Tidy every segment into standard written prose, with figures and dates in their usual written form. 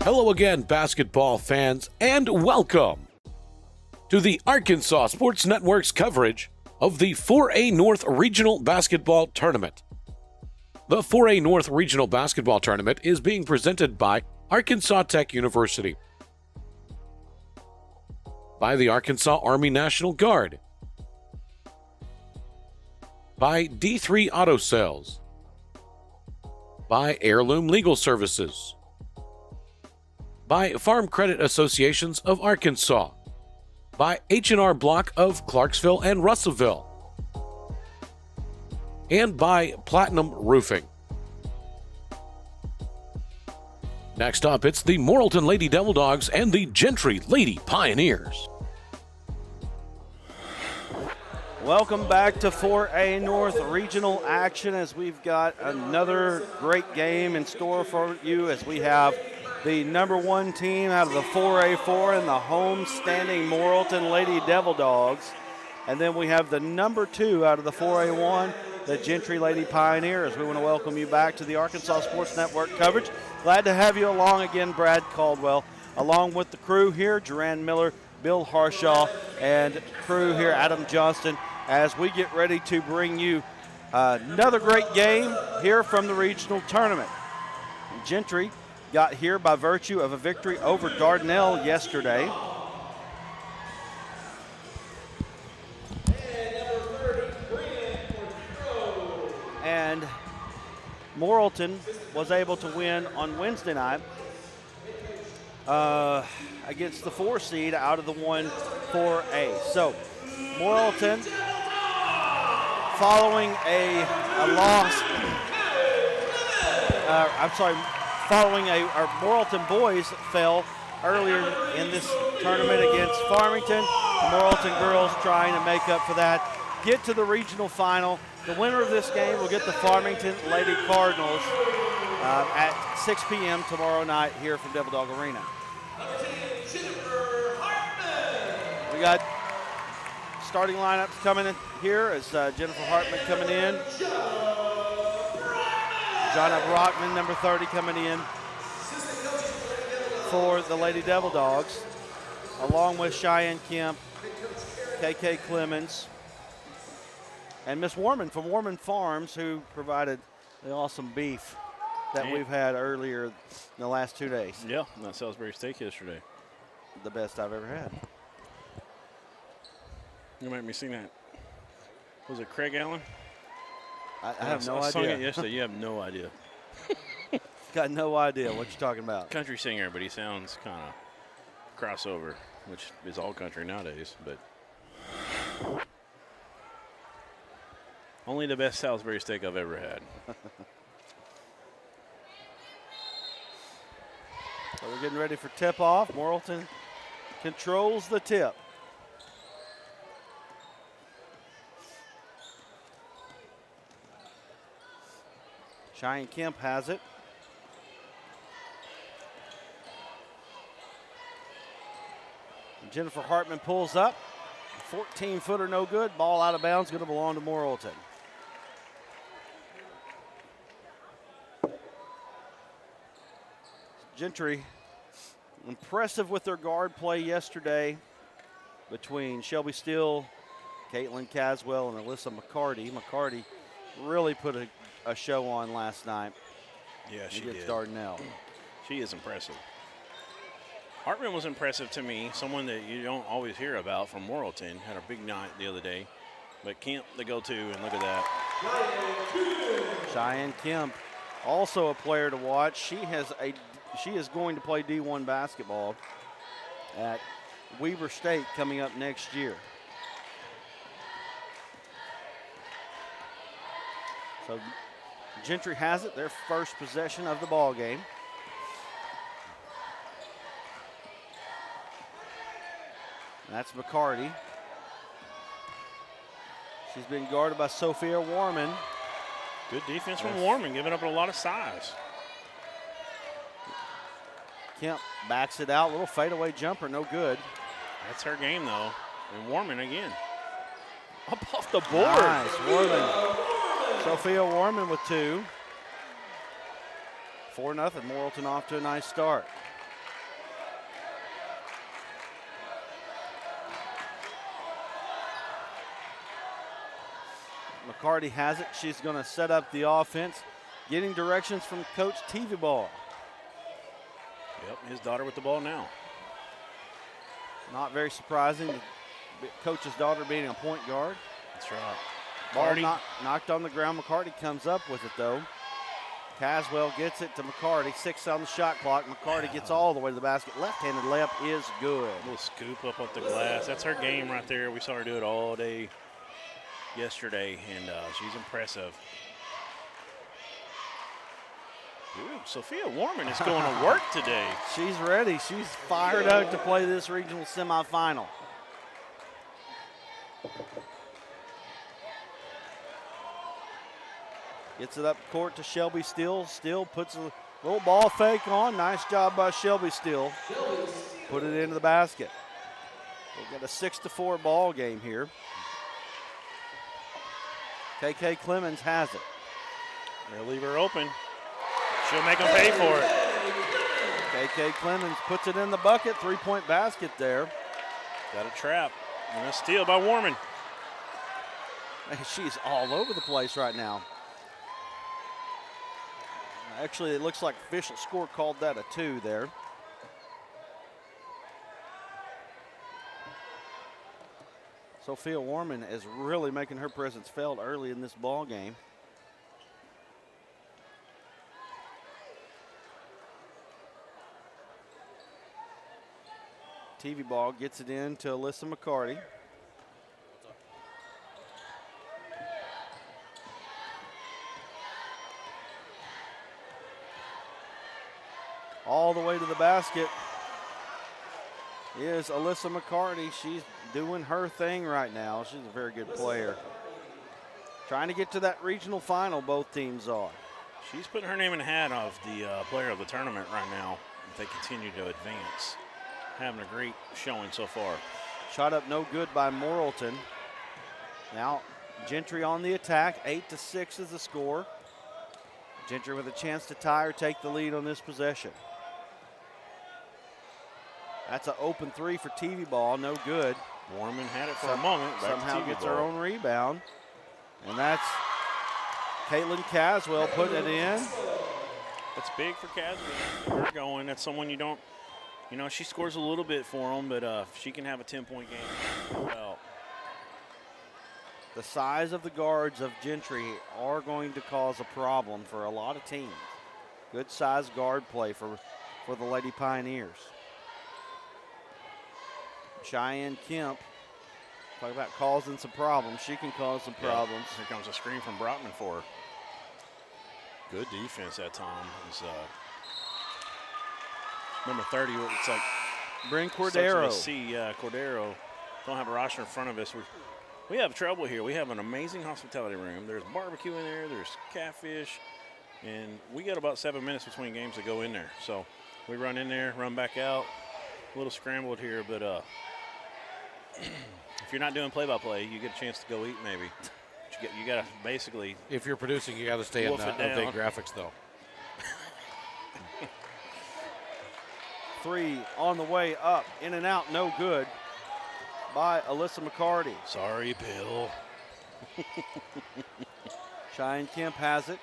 Hello again, basketball fans, and welcome to the Arkansas Sports Network's coverage of the 4A North Regional Basketball Tournament. The 4A North Regional Basketball Tournament is being presented by Arkansas Tech University, by the Arkansas Army National Guard, by D3 Auto Sales, by Heirloom Legal Services, by Farm Credit Associations of Arkansas, by H&R Block of Clarksville and Russellville, and by Platinum Roofing. Next up, it's the Morrilton Lady Devil Dogs and the Gentry Lady Pioneers. Welcome back to 4A North Regional action as we've got another great game in store for you as we have the number one team out of the 4A4 and the home-standing Morrilton Lady Devil Dogs. And then we have the number two out of the 4A1, the Gentry Lady Pioneers. We want to welcome you back to the Arkansas Sports Network coverage. Glad to have you along again, Brad Caldwell, along with the crew here, Duran Miller, Bill Harshaw, and crew here, Adam Johnston, as we get ready to bring you another great game here from the regional tournament. Gentry got here by virtue of a victory over Dardanelle yesterday. And Morrilton was able to win on Wednesday night against the 4 seed out of the 1-4A. So Morrilton, following a loss, following our Morrilton boys fell earlier in this tournament against Farmington. The Morrilton girls trying to make up for that, get to the regional final. The winner of this game will get the Farmington Lady Cardinals at 6 p.m. tomorrow night here from Devil Dog Arena. We got starting lineups coming in here as Jennifer Hartman coming in. Jonna Brockman, number 30, coming in for the Lady Devil Dogs, along with Cheyenne Kemp, KK Clemens, and Miss Warman from Warman Farms, who provided the awesome beef that we've had earlier in the last 2 days. Yeah, that Salisbury steak yesterday. The best I've ever had. You made me sing that. Was it Craig Allen? I have no idea. I sung it yesterday. You have no idea. Got no idea what you're talking about. Country singer, but he sounds kind of crossover, which is all country nowadays. But only the best Salisbury steak I've ever had. So we're getting ready for tip-off. Morrilton controls the tip. Cheyenne Kemp has it. Jennifer Hartman pulls up. 14-footer, no good. Ball out of bounds, going to belong to Morrilton. Gentry, impressive with their guard play yesterday between Shelby Steele, Caitlin Caswell, and Alyssa McCarty. McCarty really put a show on last night. Yeah, she against did. Dardanelle. She is impressive. Hartman was impressive to me, someone that you don't always hear about from Morrilton. Had a big night the other day. But Kemp, the go-to, and look at that. Cheyenne Kemp, also a player to watch. She is going to play D1 basketball at Weber State coming up next year. So Gentry has it, their first possession of the ball game. That's McCarty. She's been guarded by Sophia Warman. Good defense from Warman, giving up a lot of size. Kemp backs it out, little fadeaway jumper, no good. That's her game, though. And Warman again. Up off the board. Nice, Warman. Sophia Warman with 2. 4-0, Morrilton off to a nice start. McCarty has it. She's going to set up the offense, getting directions from Coach TV Ball. Yep, his daughter with the ball now. Not very surprising, the coach's daughter being a point guard. That's right. Ball knocked on the ground. McCarty comes up with it, though. Caswell gets it to McCarty. 6 on the shot clock. McCarty gets all the way to the basket. Left-handed layup is good. A little scoop up the glass. That's her game right there. We saw her do it all day yesterday, and she's impressive. Ooh, Sophia Warman is going to work today. She's ready. She's fired up to play this regional semifinal. Gets it up court to Shelby Steele. Steele puts a little ball fake on. Nice job by Shelby Steele. Put it into the basket. We've got a 6-4 ball game here. KK Clemens has it. They'll leave her open. She'll make them pay for it. KK Clemens puts it in the bucket. 3-point basket there. Got a trap. And a steal by Warman. She's all over the place right now. Actually, it looks like official score called that a 2 there. Sophia Warman is really making her presence felt early in this ball game. TV Ball gets it in to Alyssa McCarty. All the way to the basket is Alyssa McCarty. She's doing her thing right now. She's a very good player. Trying to get to that regional final, both teams are. She's putting her name in the hat of the player of the tournament right now if they continue to advance. Having a great showing so far. Shot up no good by Morrilton. Now Gentry on the attack. 8-6 is the score. Gentry with a chance to tie or take the lead on this possession. That's an open 3 for TV Ball, no good. Warman had it for a moment. Somehow gets her own rebound. And that's Caitlin Caswell putting it in. That's big for Caswell. Her going, that's someone you don't, you know, she scores a little bit for them, but she can have a 10-point game. Well, the size of the guards of Gentry are going to cause a problem for a lot of teams. Good size guard play for the Lady Pioneers. Cheyenne Kemp, talk about causing some problems. She can cause some problems. Here comes a screen from Brotman for her. Good defense that time. It's, number 30, it's like Bryn Cordero. Cordero. Don't have a roster in front of us. We have trouble here. We have an amazing hospitality room. There's barbecue in there. There's catfish. And we got about 7 minutes between games to go in there. So we run in there, run back out. A little scrambled here, but if you're not doing play-by-play, you get a chance to go eat maybe. But you got to basically. If you're producing, you got to stay in update graphics, though. 3 on the way up, in and out, no good by Alyssa McCarty. Sorry, Bill. Cheyenne Kemp has it.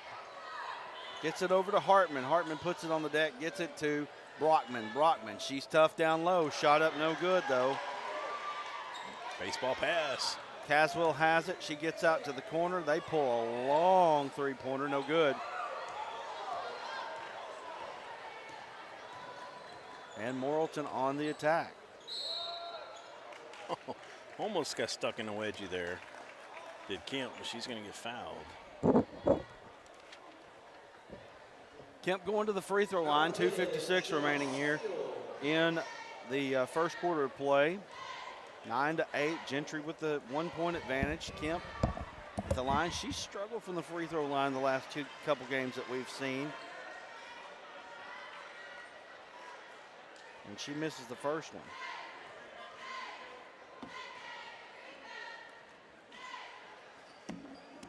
Gets it over to Hartman. Hartman puts it on the deck, gets it to Brockman. Brockman, she's tough down low. Shot up no good, though. Baseball pass. Caswell has it. She gets out to the corner. They pull a long three-pointer, no good. And Morrilton on the attack. Oh, almost got stuck in the wedgie there. Did Kemp, but she's going to get fouled. Kemp going to the free throw line. 2:56 remaining here in the first quarter of play. 9-8. Gentry with the 1-point advantage. Kemp at the line. She struggled from the free throw line the last couple games that we've seen. And she misses the first one.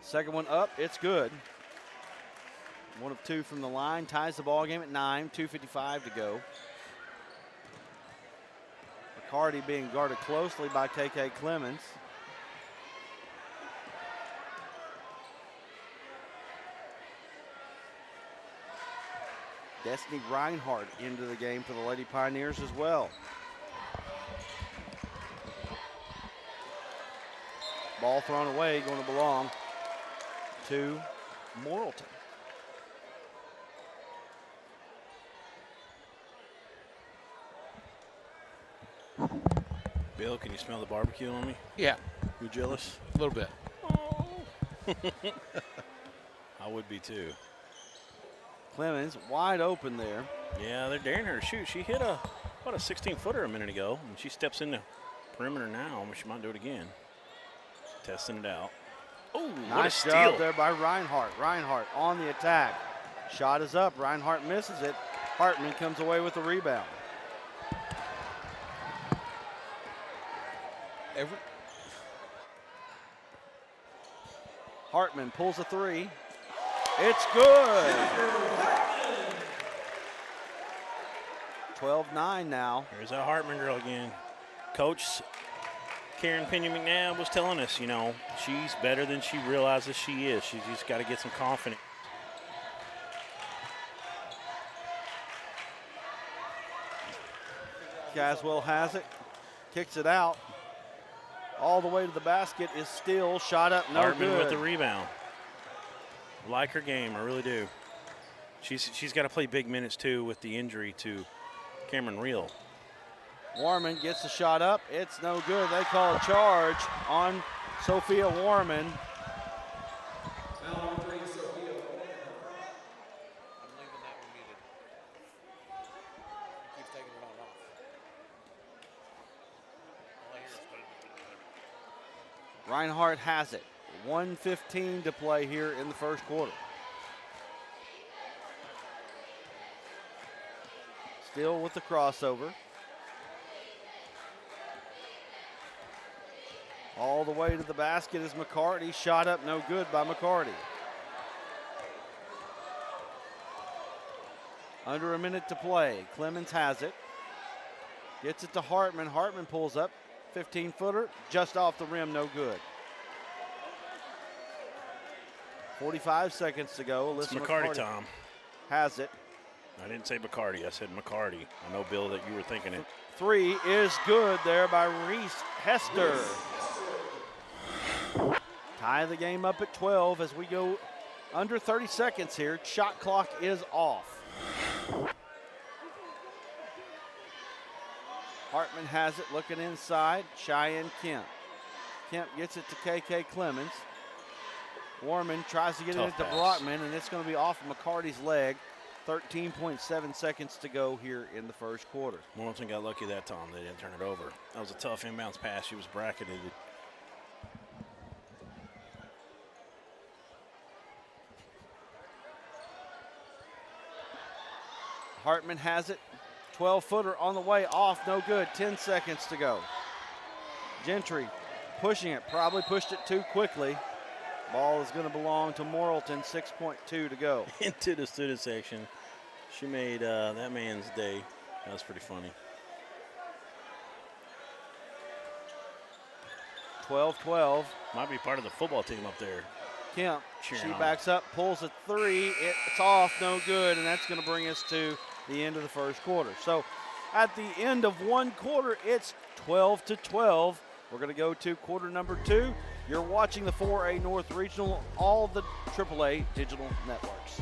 Second one up, it's good. 1 of 2 from the line, ties the ball game at 9, 2:55 to go. McCarty being guarded closely by KK Clemens. Destiny Reinhardt into the game for the Lady Pioneers as well. Ball thrown away, going to belong to Morrilton. Bill, can you smell the barbecue on me? Yeah, You jealous? a little bit. I would be too. Clemens wide open there. Yeah, they're daring her to shoot. She hit about a 16-footer a minute ago, and she steps in the perimeter now. She might do it again. Testing it out. Oh, what a Nice steal. job there by Reinhardt. Reinhardt on the attack. Shot is up. Reinhardt misses it. Hartman comes away with the rebound. Hartman pulls a three. It's good. 12-9 now. There's that Hartman girl again. Coach Karen Pena-McNabb was telling us, you know, she's better than she realizes she is. She's just got to get some confidence. Caswell has it, kicks it out. All the way to the basket is still shot up, no Hartman good. with the rebound. Like her game, I really do. She's got to play big minutes too with the injury to Cameron Reel. Warman gets the shot up. It's no good. They call a charge on Sophia Warman. Reinhardt has it. 1:15 to play here in the first quarter. Still with the crossover. All the way to the basket is McCarty. Shot up, no good by McCarty. Under a minute to play. Clemens has it. Gets it to Hartman. Hartman pulls up. 15-footer, just off the rim, no good. 45 seconds to go. It's McCarty, Tom. Has it. I didn't say McCarty. I said McCarty. I know, Bill, that you were thinking it. Three is good there by Reese Hester. Tie the game up at 12 as we go under 30 seconds here. Shot clock is off. Hartman has it, looking inside. Cheyenne Kemp. Kemp gets it to KK Clemens. Warman tries to get Tough it to pass. Brockman, and it's going to be off McCarty's leg. 13.7 seconds to go here in the first quarter. Morrilton got lucky that time. They didn't turn it over. That was a tough inbounds pass. She was bracketed. Hartman has it. 12-footer on the way off, no good. 10 seconds to go. Gentry pushing it, probably pushed it too quickly. Ball is going to belong to Morrilton, 6.2 to go. Into the student section. She made that man's day. That was pretty funny. 12-12. Might be part of the football team up there. Kemp, Cheering she on. backs up, pulls a three. It's off, no good, and that's going to bring us to the end of the first quarter. So at the end of one quarter, it's 12-12. We're going to go to quarter number two. You're watching the 4A North Regional, all the AAA digital networks.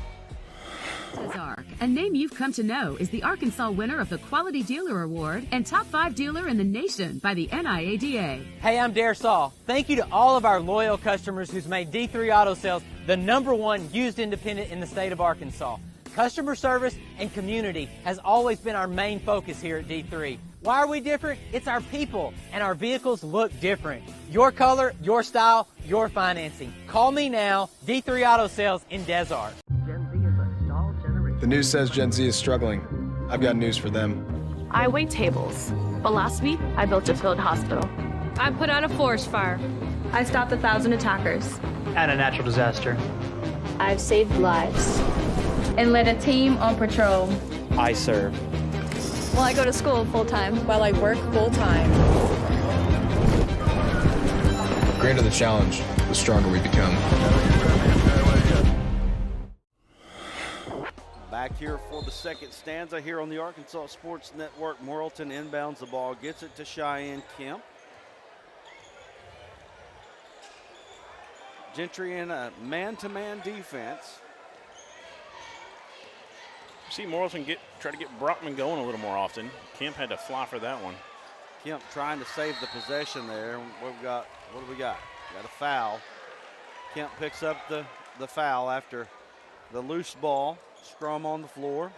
Ozark, a name you've come to know, is the Arkansas winner of the Quality Dealer Award and Top 5 Dealer in the Nation by the NIADA. Hey, I'm Dare Saul. Thank you to all of our loyal customers who's made D3 Auto Sales the #1 used independent in the state of Arkansas. Customer service and community has always been our main focus here at D3. Why are we different? It's our people, and our vehicles look different. Your color, your style, your financing. Call me now, D3 Auto Sales in Des Arc. The news says Gen Z is struggling. I've got news for them. I wait tables, but last week I built a field hospital. I put out a forest fire. I stopped 1,000 attackers. And a natural disaster. I've saved lives. And led a team on patrol. I serve. Well, I go to school full-time. While I work full-time. The greater the challenge, the stronger we become. Back here for the second stanza here on the Arkansas Sports Network. Morrilton inbounds the ball, gets it to Cheyenne Kemp. Gentry in a man-to-man defense. See Morrilton try to get Brockman going a little more often. Kemp had to fly for that one. Kemp trying to save the possession there. What do we got? Got a foul. Kemp picks up the foul after the loose ball. Scrum on the floor.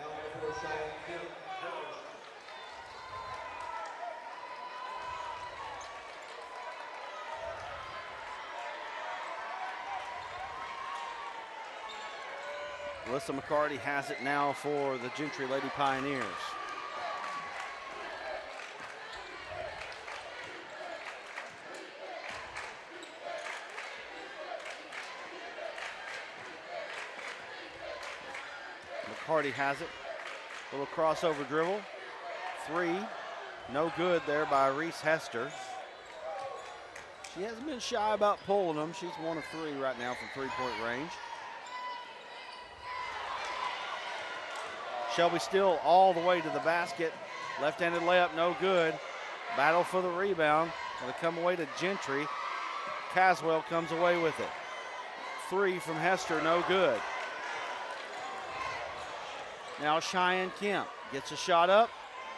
Alyssa McCarty has it now for the Gentry Lady Pioneers. McCarty has it. Little crossover dribble. 3. No good there by Reese Hester. She hasn't been shy about pulling them. She's 1 of 3 right now from three-point range. Shelby Steele all the way to the basket. Left-handed layup, no good. Battle for the rebound. They come away to Gentry. Caswell comes away with it. 3 from Hester, no good. Now Cheyenne Kemp gets a shot up.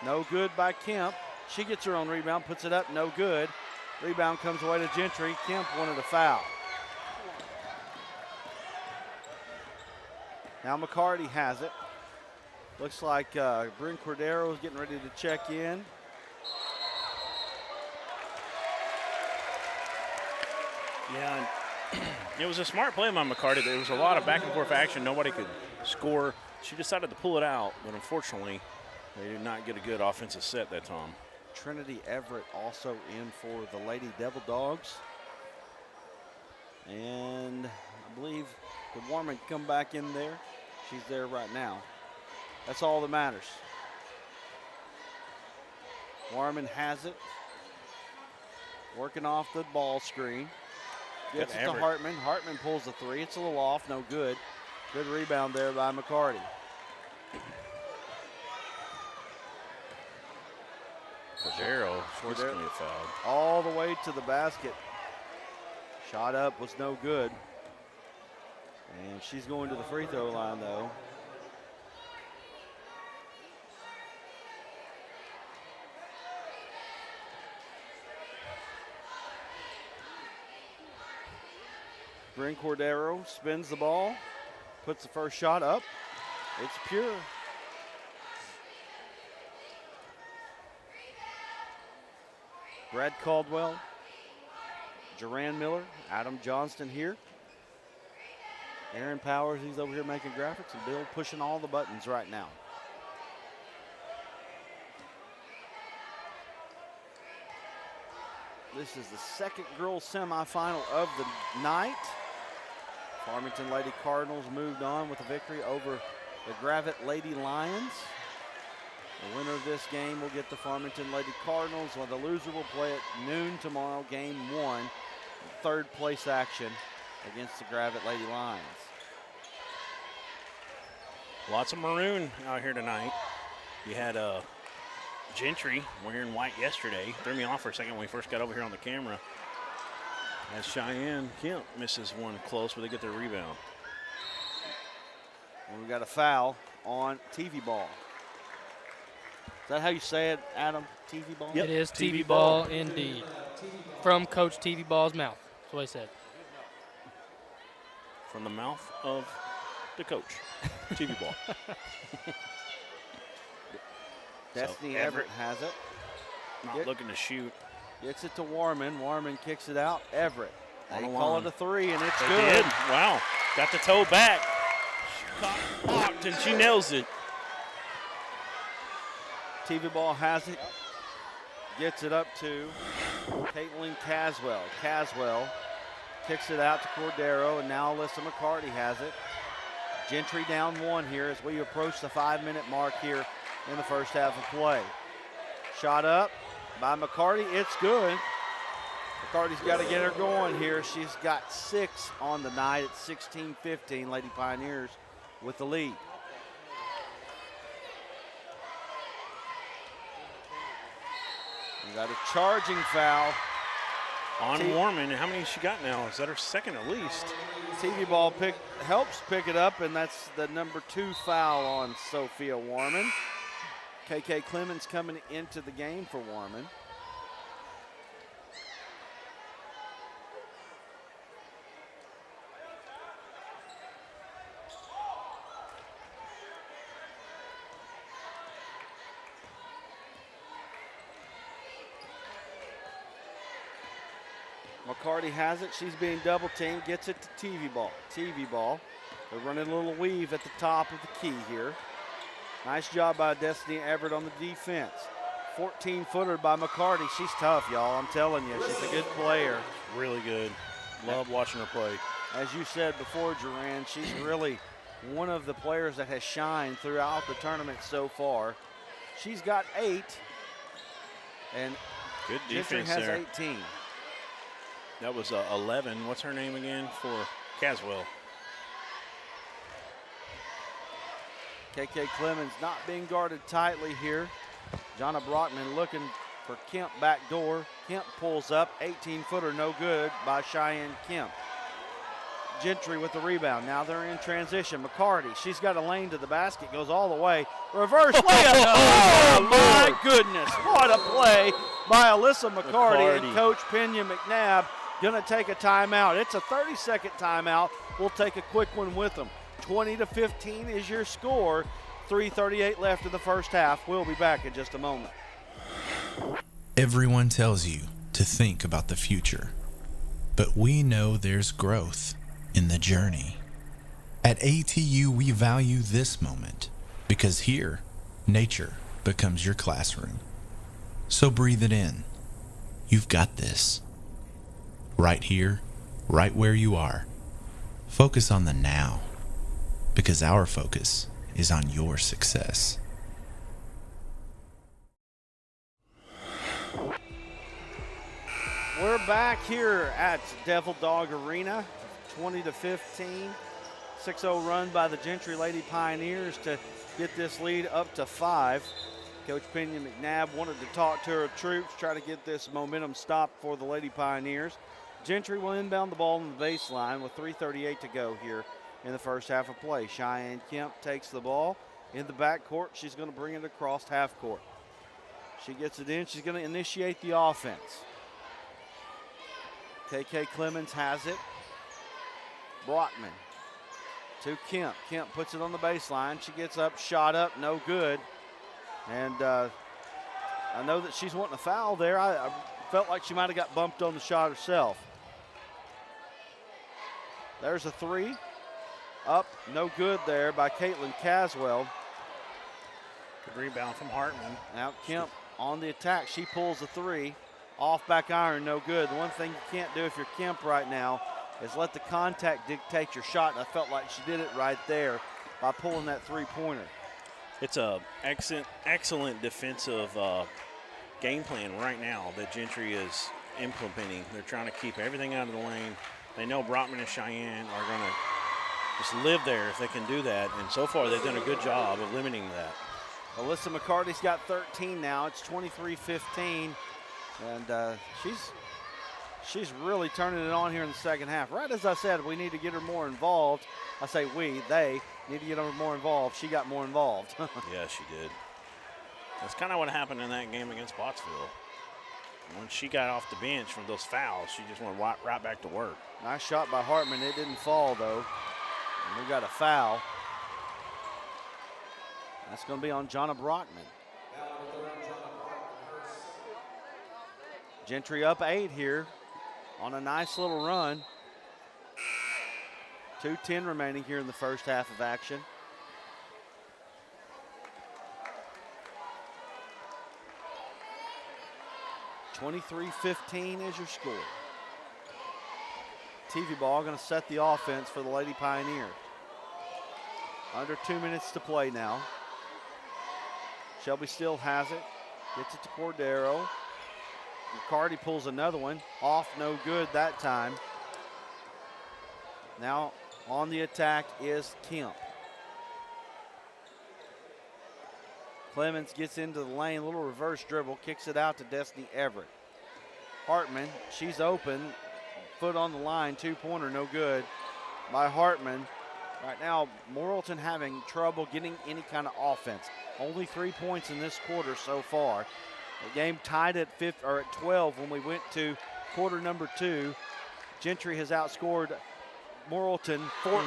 No good by Kemp. She gets her own rebound, puts it up, no good. Rebound comes away to Gentry. Kemp wanted a foul. Now McCarty has it. Looks like Bryn Cordero is getting ready to check in. Yeah, it was a smart play by McCarty. There was a lot of back and forth action. Nobody could score. She decided to pull it out, but unfortunately, they did not get a good offensive set that time. Trinity Everett also in for the Lady Devil Dogs. And I believe the Warman come back in there. She's there right now. That's all that matters. Warman has it. Working off the ball screen. Gets it to Hartman. Hartman pulls the 3. It's a little off, no good. Good rebound there by McCarty. Cordero, she's going to be fouled. All the way to the basket. Shot up was no good. And she's going to the free throw line though. Bryn Cordero spins the ball, puts the first shot up. It's pure. Brad Caldwell, Joran Miller, Adam Johnston here. Aaron Powers, he's over here making graphics, and Bill pushing all the buttons right now. This is the second girls semifinal of the night. Farmington Lady Cardinals moved on with a victory over the Gravette Lady Lions. The winner of this game will get the Farmington Lady Cardinals, while the loser will play at noon tomorrow, game 1, third place action against the Gravette Lady Lions. Lots of maroon out here tonight. You had Gentry wearing white yesterday. Threw me off for a second when we first got over here on the camera. As Cheyenne Kemp misses one close, but they get their rebound. And we got a foul on TV ball. Is that how you say it, Adam? TV ball? Yep. It is TV ball indeed. From Coach TV Ball's mouth. That's what I said. From the mouth of the coach. TV ball. Destiny Everett has it. Not looking to shoot. Gets it to Warman. Warman kicks it out. Everett. They call it a 3, and it's good. Did. Wow. Got the toe back. She caught blocked, and she nails it. TV ball has it. Gets it up to Caitlin Caswell. Caswell kicks it out to Cordero, and now Alyssa McCarty has it. Gentry down 1 here as we approach the 5-minute mark here in the first half of play. Shot up by McCarty. It's good. McCarty's got to get her going here. She's got 6 on the night at 16-15. Lady Pioneers with the lead. We got a charging foul on Warman. How many she got now? Is that her second at least? TV ball helps pick it up, and that's the number 2 foul on Sophia Warman. KK Clemens coming into the game for Warman. McCarty has it. She's being double teamed. Gets it to TV ball. TV ball. They're running a little weave at the top of the key here. Nice job by Destiny Everett on the defense. 14-footer by McCarty. She's tough, y'all. I'm telling you, she's a good player. Really good. Love watching her play. As you said before, Duran, she's really one of the players that has shined throughout the tournament so far. She's got 8, and good Gentry defense has there. 18. That was 11. What's her name again for Caswell? KK Clemens not being guarded tightly here. Jonna Brockman looking for Kemp back door. Kemp pulls up. 18-footer no good by Cheyenne Kemp. Gentry with the rebound. Now they're in transition. McCarty, she's got a lane to the basket, goes all the way. Reverse layup. Oh, my goodness. What a play by Alyssa McCarty. And Coach Pena McNabb going to take a timeout. It's a 30-second timeout. We'll take a quick one with them. 20-15 is your score. 3:38 left in the first half. We'll be back in just a moment. Everyone tells you to think about the future, but we know there's growth in the journey. At ATU, we value this moment because here, nature becomes your classroom. So breathe it in. You've got this. Right here, right where you are. Focus on the now, because our focus is on your success. We're back here at Devil Dog Arena, 20-15. 6-0 run by the Gentry Lady Pioneers to get this lead up to 5. Coach Pena McNabb wanted to talk to her troops, try to get this momentum stopped for the Lady Pioneers. Gentry will inbound the ball on the baseline with 3:38 to go here in the first half of play. Cheyenne Kemp takes the ball in the backcourt. She's going to bring it across half court. She gets it in. She's going to initiate the offense. KK Clemens has it. Brockman to Kemp. Kemp puts it on the baseline. She gets up, shot up, no good. And I know that she's wanting a foul there. I felt like she might have got bumped on the shot herself. There's a 3. Up, no good there by Caitlin Caswell. Good rebound from Hartman. Now Kemp on the attack. She pulls a 3. Off back iron, no good. The one thing you can't do if you're Kemp right now is let the contact dictate your shot. And I felt like she did it right there by pulling that 3-pointer. It's a excellent defensive game plan right now that Gentry is implementing. They're trying to keep everything out of the lane. They know Brockman and Cheyenne are going to just live there if they can do that. And so far, they've done a good job of limiting that. Alyssa McCarty's got 13 now. It's 23-15. And she's really turning it on here in the second half. Right as I said, we need to get her more involved. I say they need to get her more involved. She got more involved. Yeah, she did. That's kind of what happened in that game against Pottsville. When she got off the bench from those fouls, she just went right back to work. Nice shot by Hartman. It didn't fall, though. And we got a foul. That's going to be on Jonna Brockman. Gentry up 8 here on a nice little run. 2:10 remaining here in the first half of action. (23-15) is your score. TV ball going to set the offense for the Lady Pioneers. Under 2 minutes to play now. Shelby Steele has it. Gets it to Cordero. McCarty pulls another one. Off, no good that time. Now on the attack is Kemp. Clemens gets into the lane, little reverse dribble, kicks it out to Destiny Everett. Hartman, she's open, foot on the line, two-pointer, no good by Hartman. Right now, Morrilton having trouble getting any kind of offense. Only 3 points in this quarter so far. The game tied at 12 when we went to quarter number 2. Gentry has outscored Morrilton 14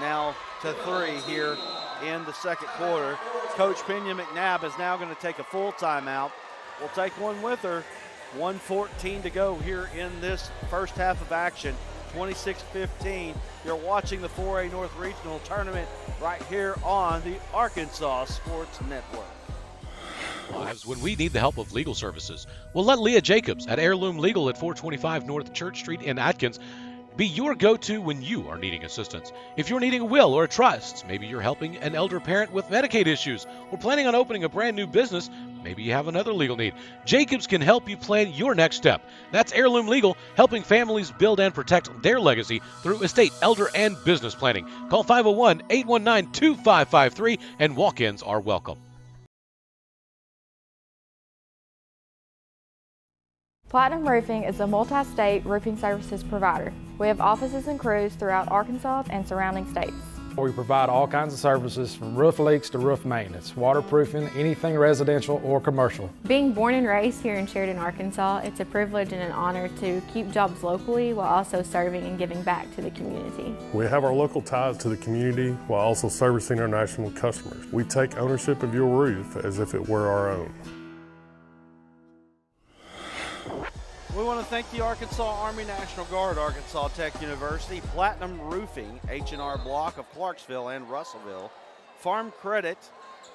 now to 3 here in the second quarter. Coach Pena McNabb is now going to take a full timeout. We'll take one with her. 1:14 to go here in this first half of action. 26-15. You're watching the 4A North Regional Tournament right here on the Arkansas Sports Network. Lives when we need the help of legal services. Well, let Leah Jacobs at Heirloom Legal at 425 North Church Street in Atkins be your go-to when you are needing assistance. If you're needing a will or a trust, maybe you're helping an elder parent with Medicaid issues, or planning on opening a brand new business, maybe you have another legal need. Jacobs can help you plan your next step. That's Heirloom Legal, helping families build and protect their legacy through estate, elder, and business planning. Call 501-819-2553, and walk-ins are welcome. Platinum Roofing is a multi-state roofing services provider. We have offices and crews throughout Arkansas and surrounding states. We provide all kinds of services from roof leaks to roof maintenance, waterproofing, anything residential or commercial. Being born and raised here in Sheridan, Arkansas, it's a privilege and an honor to keep jobs locally while also serving and giving back to the community. We have our local ties to the community while also servicing our national customers. We take ownership of your roof as if it were our own. We want to thank the Arkansas Army National Guard, Arkansas Tech University, Platinum Roofing, H&R Block of Clarksville and Russellville, Farm Credit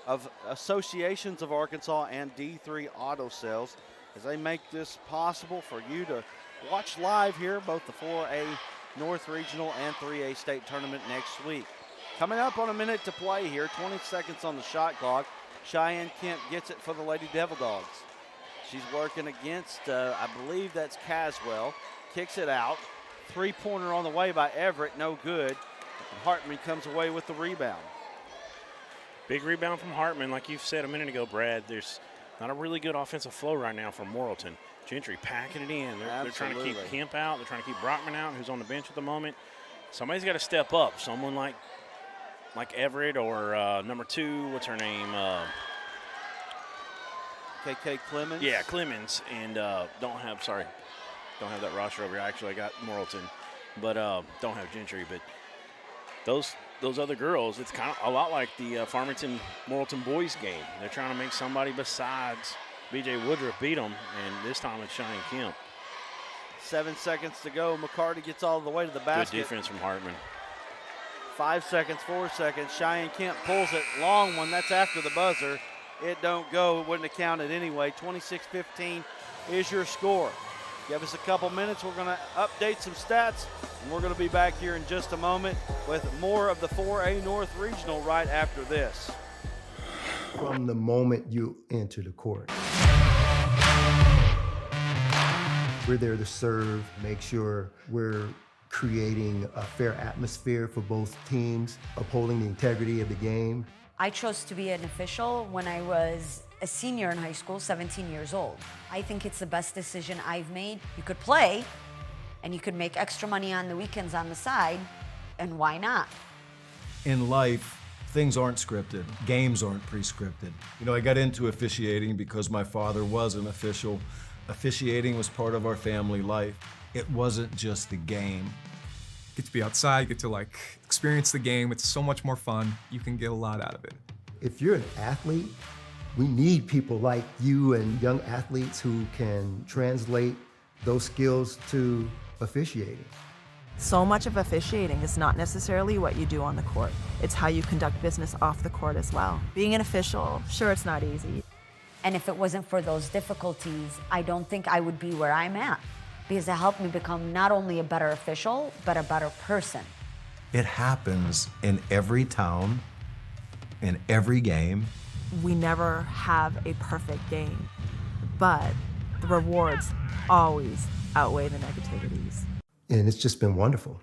of Associations of Arkansas, and D3 Auto Sales as they make this possible for you to watch live here, both the 4A North Regional and 3A State Tournament next week. Coming up on a minute to play here, 20 seconds on the shot clock. Cheyenne Kemp gets it for the Lady Devil Dogs. She's working against, I believe that's Caswell. Kicks it out. Three-pointer on the way by Everett, no good. Hartman comes away with the rebound. Big rebound from Hartman. Like you said a minute ago, Brad, there's not a really good offensive flow right now for Morrilton. Gentry packing it in. They're trying to keep Kemp out. They're trying to keep Brockman out, who's on the bench at the moment. Somebody's got to step up. Someone like Everett or number 2, what's her name? KK Clemens? Yeah, Clemens, and don't have that roster over here. Actually, I got Morrilton, but don't have Gentry. But those other girls, it's kind of a lot like the Farmington-Morrilton boys game. They're trying to make somebody besides B.J. Woodruff beat them, and this time it's Cheyenne Kemp. 7 seconds to go. McCarty gets all the way to the basket. Good defense from Hartman. 5 seconds, 4 seconds. Cheyenne Kemp pulls it. Long one. That's after the buzzer. It don't go. It wouldn't have counted anyway. 26-15 is your score. Give us a couple minutes. We're going to update some stats, and we're going to be back here in just a moment with more of the 4A North Regional right after this. From the moment you enter the court, we're there to serve, make sure we're creating a fair atmosphere for both teams, upholding the integrity of the game. I chose to be an official when I was a senior in high school, 17 years old. I think it's the best decision I've made. You could play, and you could make extra money on the weekends on the side, and why not? In life, things aren't scripted. Games aren't pre-scripted. You know, I got into officiating because my father was an official. Officiating was part of our family life. It wasn't just a game. Get to be outside, get to experience the game. It's so much more fun. You can get a lot out of it. If you're an athlete, we need people like you and young athletes who can translate those skills to officiating. So much of officiating is not necessarily what you do on the court. It's how you conduct business off the court as well. Being an official, sure, it's not easy. And if it wasn't for those difficulties, I don't think I would be where I'm at, because it helped me become not only a better official, but a better person. It happens in every town, in every game. We never have a perfect game, but the rewards always outweigh the negativities. And it's just been wonderful.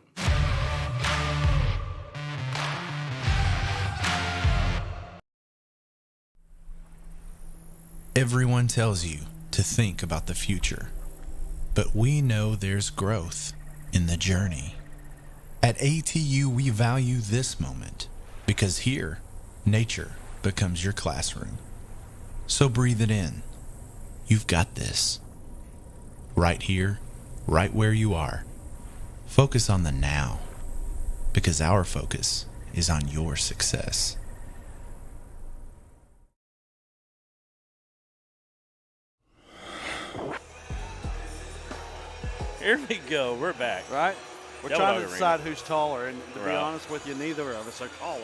Everyone tells you to think about the future, but we know there's growth in the journey. At ATU, we value this moment because here, nature becomes your classroom. So breathe it in. You've got this. Right here, right where you are. Focus on the now, because our focus is on your success. Here we go. We're back. Right? We're Double trying dog to arena. decide who's taller, and to be Right. honest with you, neither of us are taller.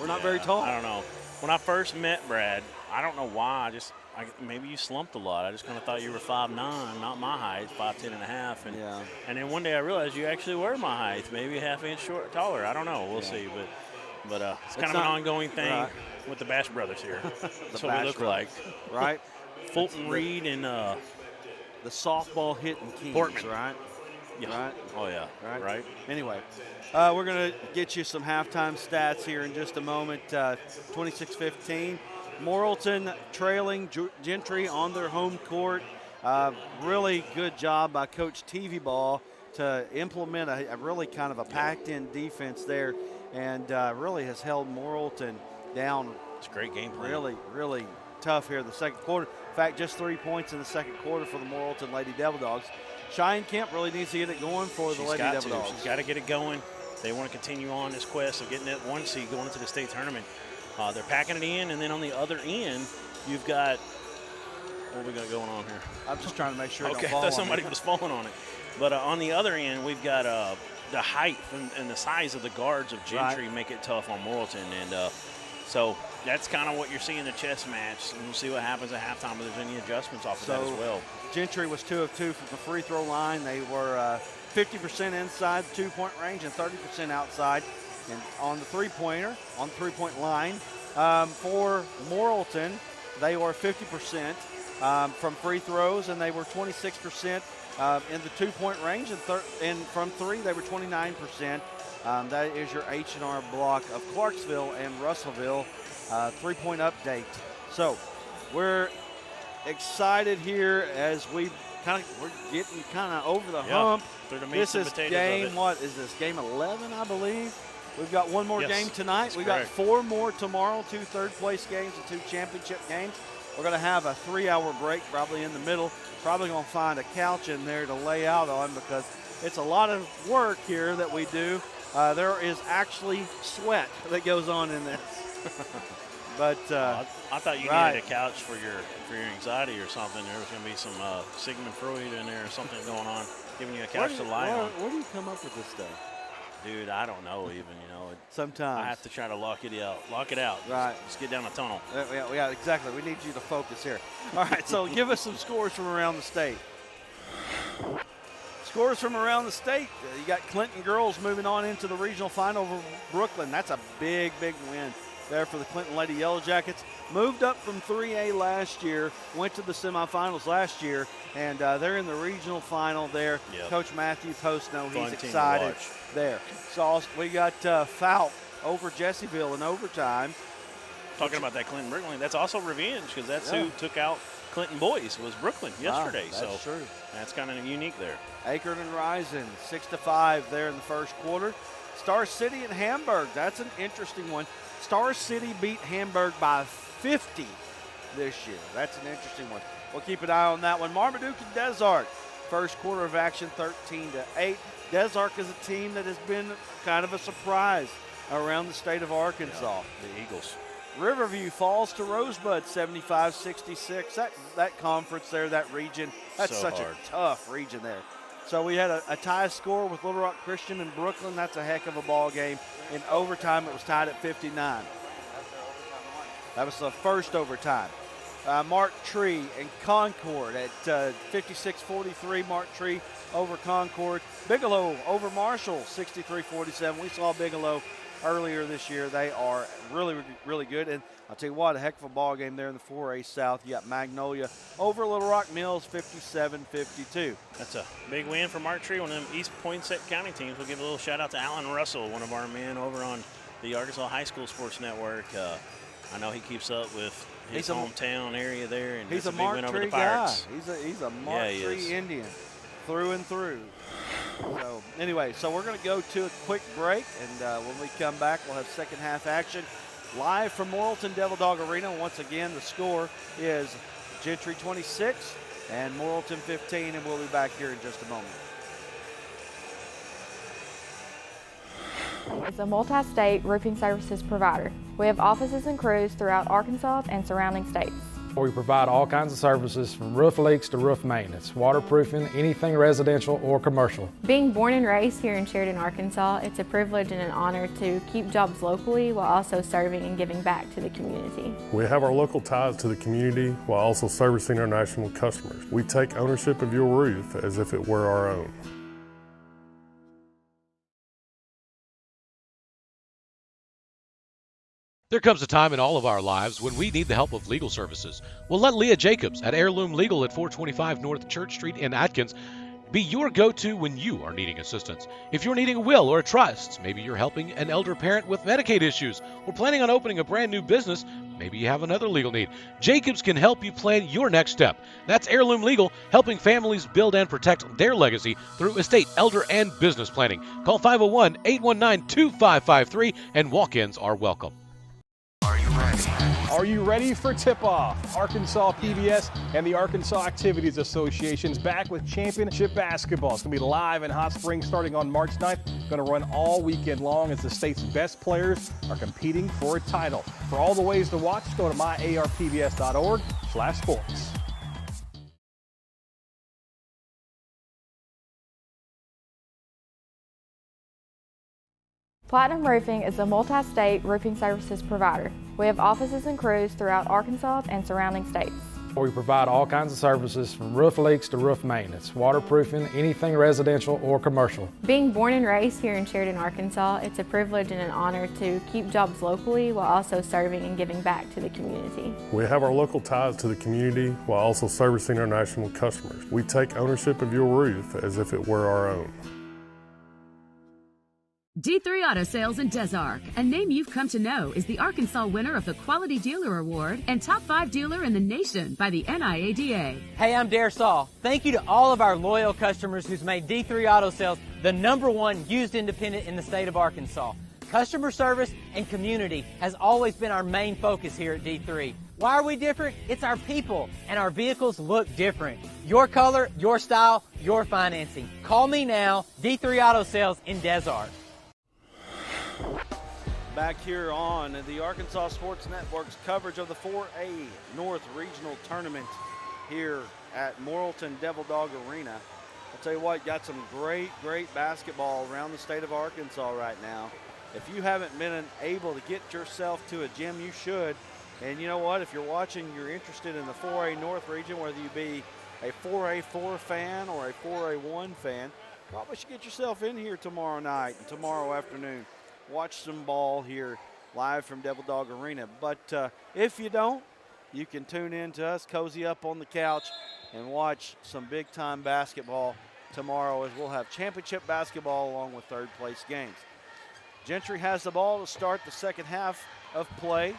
We're not Yeah, very tall. I don't know. When I first met Brad, I don't know why. Maybe you slumped a lot. I just kind of thought you were 5'9", not my height, 5'10" and a half. And then one day I realized you actually were my height, maybe a half inch taller. I don't know. We'll see. But it's kind of an ongoing thing with the Bash brothers here. That's what we look like. Right? Fulton Reed and the softball hitting kings, Portman. right? Yeah. Right? Oh, yeah. Right. Anyway, we're going to get you some halftime stats here in just a moment. 26-15. Morrilton trailing Gentry on their home court. Really good job by Coach TV Ball to implement a really kind of a packed-in defense there, and really has held Morrilton down. It's a great game plan. Really, really tough here in the second quarter. In fact, just 3 points in the second quarter for the Morrilton Lady Devil Dogs. Cheyenne Kemp really needs to get it going for the Lady Devil Dogs. She's got to get it going. They want to continue on this quest of getting that 1 seed going into the state tournament. They're packing it in, and then on the other end, you've got what we got going on here. I'm just trying to make sure. Okay, I thought somebody was falling on it. But on the other end, we've got the height and the size of the guards of Gentry make it tough on Morrilton, and so that's kind of what you're seeing in the chess match. And we'll see what happens at halftime. If there's any adjustments off of that as well. Gentry was 2 of 2 from the free throw line. They were 50% inside the 2-point range and 30% outside. And on the three-pointer, on the three-point line, for Morrilton, they were 50% from free throws, and they were 26% in the 2-point range, and from three, they were 29%. That is your H&R block of Clarksville and Russellville 3-point update. So we're excited here as we're getting kind of over the hump. This is game, what is this, game 11, I believe? We've got one more game tonight. We've got 4 more tomorrow, 2 third-place games and 2 championship games. We're going to have a 3-hour break probably in the middle. Probably going to find a couch in there to lay out on because it's a lot of work here that we do. There is actually sweat that goes on in this. But I thought you needed a couch for your anxiety or something. There was going to be some Sigmund Freud in there or something going on, giving you a couch to lie on. Where do you come up with this stuff? Dude, I don't know even, Sometimes. I have to try to lock it out. Right. Just get down the tunnel. Yeah, exactly. We need you to focus here. All right, so give us some scores from around the state. Scores from around the state. You got Clinton girls moving on into the regional final over Brooklyn. That's a big, big win there for the Clinton Lady Yellow Jackets. Moved up from 3A last year, went to the semifinals last year, and they're in the regional final there. Yep. Coach Matthew Postno, Fun he's team to excited watch. there. So we got Falk over Jessieville in overtime. Talking about that Clinton Brooklyn, that's also revenge because that's who took out Clinton boys was Brooklyn yesterday. That's true. That's kind of unique there. Akron and Rising 6-5 there in the first quarter. Star City and Hamburg, that's an interesting one. Star City beat Hamburg by 50 this year. That's an interesting one. We'll keep an eye on that one. Marmaduke and Desark, first quarter of action 13-8. Desark is a team that has been kind of a surprise around the state of Arkansas. The Eagles. Riverview falls to Rosebud 75-66. That conference there, that region, that's so such hard. a tough region there. So we had a tie score with Little Rock Christian and Brooklyn. That's a heck of a ball game. In overtime, it was tied at 59. That was the first overtime. Mark Tree and Concord at 56-43. Mark Tree over Concord. Bigelow over Marshall 63-47. We saw Bigelow earlier this year. They are really, really good. And I'll tell you what, a heck of a ball game there in the 4A South. You got Magnolia over Little Rock Mills 57-52. That's a big win for Mark Tree, one of them East Poinsett County teams. We'll give a little shout out to Alan Russell, one of our men over on the Arkansas High School Sports Network. I know he keeps up with his hometown area there, and he's a big win over Mark the Tree guy. Pirates. He's a Mark Tree Indian through and through. So anyway, we're going to go to a quick break, and when we come back, we'll have second half action live from Morrilton Devil Dog Arena. Once again, the score is Gentry 26 and Morrilton 15, and we'll be back here in just a moment. It's a multi-state roofing services provider. We have offices and crews throughout Arkansas and surrounding states. We provide all kinds of services from roof leaks to roof maintenance, waterproofing, anything residential or commercial. Being born and raised here in Sheridan, Arkansas, it's a privilege and an honor to keep jobs locally while also serving and giving back to the community. We have our local ties to the community while also servicing our national customers. We take ownership of your roof as if it were our own. There comes a time in all of our lives when we need the help of legal services. Well, let Leah Jacobs at Heirloom Legal at 425 North Church Street in Atkins be your go-to when you are needing assistance. If you're needing a will or a trust, maybe you're helping an elder parent with Medicaid issues, or planning on opening a brand new business, maybe you have another legal need. Jacobs can help you plan your next step. That's Heirloom Legal, helping families build and protect their legacy through estate, elder, and business planning. Call 501-819-2553, and walk-ins are welcome. Are you ready for tip-off? Arkansas PBS and the Arkansas Activities Association's back with championship basketball. It's going to be live in Hot Springs starting on March 9th. Going to run all weekend long as the state's best players are competing for a title. For all the ways to watch, go to myarpbs.org/sports. Platinum Roofing is a multi-state roofing services provider. We have offices and crews throughout Arkansas and surrounding states. We provide all kinds of services from roof leaks to roof maintenance, waterproofing, anything residential or commercial. Being born and raised here in Sheridan, Arkansas, it's a privilege and an honor to keep jobs locally while also serving and giving back to the community. We have our local ties to the community while also servicing our national customers. We take ownership of your roof as if it were our own. D3 Auto Sales in Des Arc, a name you've come to know, is the Arkansas winner of the Quality Dealer Award and Top 5 Dealer in the Nation by the NIADA. Hey, I'm Dare Saul. Thank you to all of our loyal customers who's made D3 Auto Sales the #1 used independent in the state of Arkansas. Customer service and community has always been our main focus here at D3. Why are we different? It's our people, and our vehicles look different. Your color, your style, your financing. Call me now, D3 Auto Sales in Des Arc. Back here on the Arkansas Sports Network's coverage of the 4A North Regional Tournament here at Morrilton Devil Dog Arena. I'll tell you what, got some great basketball around the state of Arkansas right now. If you haven't been able to get yourself to a gym, you should. And you know what, if you're watching, you're interested in the 4A North region, whether you be a 4A4 fan or a 4A1 fan, probably should get yourself in here tomorrow night and tomorrow afternoon. Watch some ball here live from Devil Dog Arena. But if you don't, you can tune in to us, cozy up on the couch, and watch some big-time basketball tomorrow, as we'll have championship basketball along with third-place games. Gentry has the ball to start the second half of play.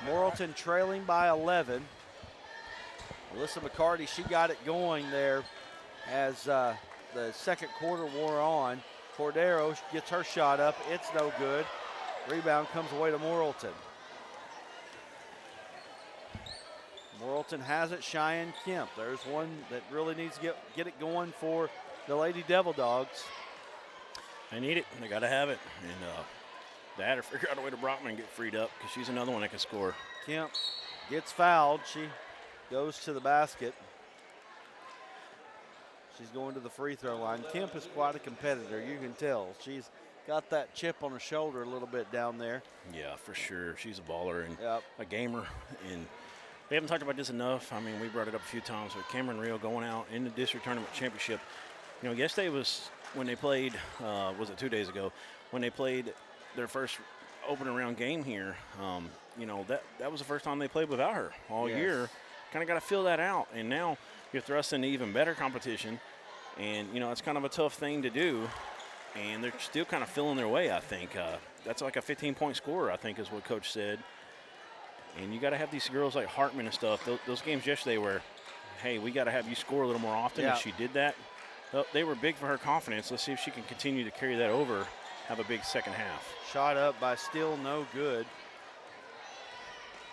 Morrilton trailing by 11. Alyssa McCarty, she got it going there as the second quarter wore on. Cordero gets her shot up. It's no good. Rebound comes away to Morrilton. Morrilton has it. Cheyenne Kemp. There's one that really needs to get it going for the Lady Devil Dogs. They need it. They got to have it. And that or figure out a way to Brockman get freed up, because she's another one that can score. Kemp gets fouled. She goes to the basket. She's going to the free throw line. Kemp is quite a competitor, you can tell. She's got that chip on her shoulder a little bit down there. Yeah, for sure. She's a baller and a gamer. And we haven't talked about this enough. I mean, we brought it up a few times with Cameron Rio going out in the district tournament championship. You know, yesterday was when they played, was it 2 days ago, when they played their first opening round game here. You know, that was the first time they played without her all year. Kind of got to fill that out. And now you're thrust into even better competition. And, you know, it's kind of a tough thing to do. And they're still kind of feeling their way, I think. That's like a 15-point scorer, I think, is what Coach said. And you got to have these girls like Hartman and stuff. Those games yesterday where, hey, we got to have you score a little more often. Yeah. And she did that. They were big for her confidence. Let's see if she can continue to carry that over, have a big second half. Shot up by Steele, no good.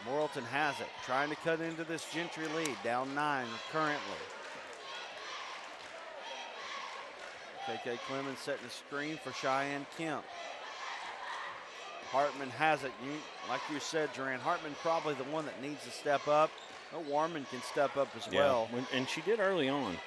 Morrilton has it, trying to cut into this Gentry lead, down 9 currently. KK Clemens setting a screen for Cheyenne Kemp. Hartman has it. Like you said, Duran, Hartman probably the one that needs to step up. Oh, Warman can step up as well. And she did early on.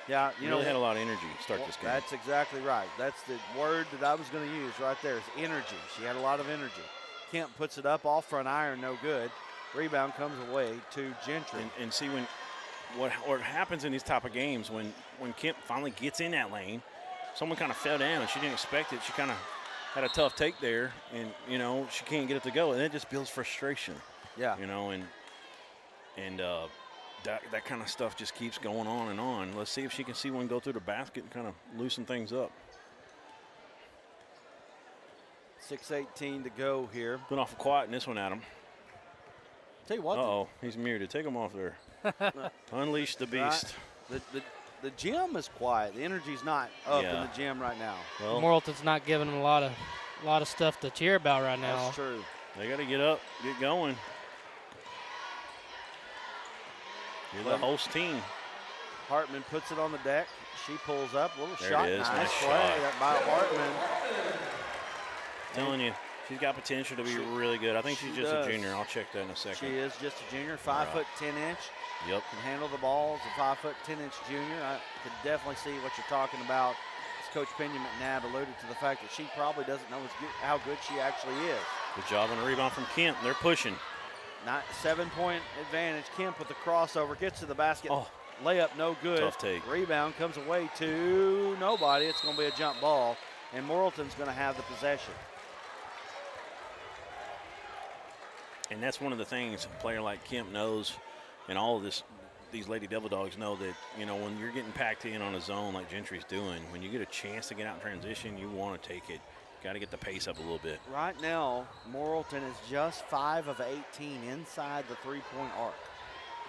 Yeah, you really had a lot of energy to start this game. That's exactly right. That's the word that I was going to use right there is energy. She had a lot of energy. Kemp puts it up, off front iron, no good. Rebound comes away to Gentry. And see what happens in these type of games when Kemp finally gets in that lane, someone kind of fell down and she didn't expect it. She kind of had a tough take there, and she can't get it to go, and it just builds frustration. Yeah. And that kind of stuff just keeps going on and on. Let's see if she can see one go through the basket and kind of loosen things up. 6:18 to go here. Been awful quiet in this one, Adam. Tell you what. Uh-oh, he's muted. Take him off there. Unleash the beast. Right. The gym is quiet. The energy's not up in the gym right now. Well, Morrilton's not giving them a lot of stuff to cheer about right now. That's true. They got to get up, get going. You're the host team. Hartman puts it on the deck. She pulls up. A little there shot. It is. Nice play by Hartman. Telling you, she's got potential to be really good. I think she's just a junior. I'll check that in a second. She is just a junior, 5'10". Yep. Can handle the ball as a 5'10" junior. I could definitely see what you're talking about. As Coach Pena McNabb alluded to the fact that she probably doesn't know how good she actually is. Good job on the rebound from Kemp. They're pushing. 7-point advantage. Kemp with the crossover, gets to the basket. Oh. Layup no good. Tough take. Rebound comes away to nobody. It's going to be a jump ball, and Morrilton's going to have the possession. And that's one of the things a player like Kemp knows, and all of these Lady Devil Dogs know that, when you're getting packed in on a zone like Gentry's doing, when you get a chance to get out in transition, you want to take it. Got to get the pace up a little bit. Right now, Morrilton is just 5 of 18 inside the three-point arc.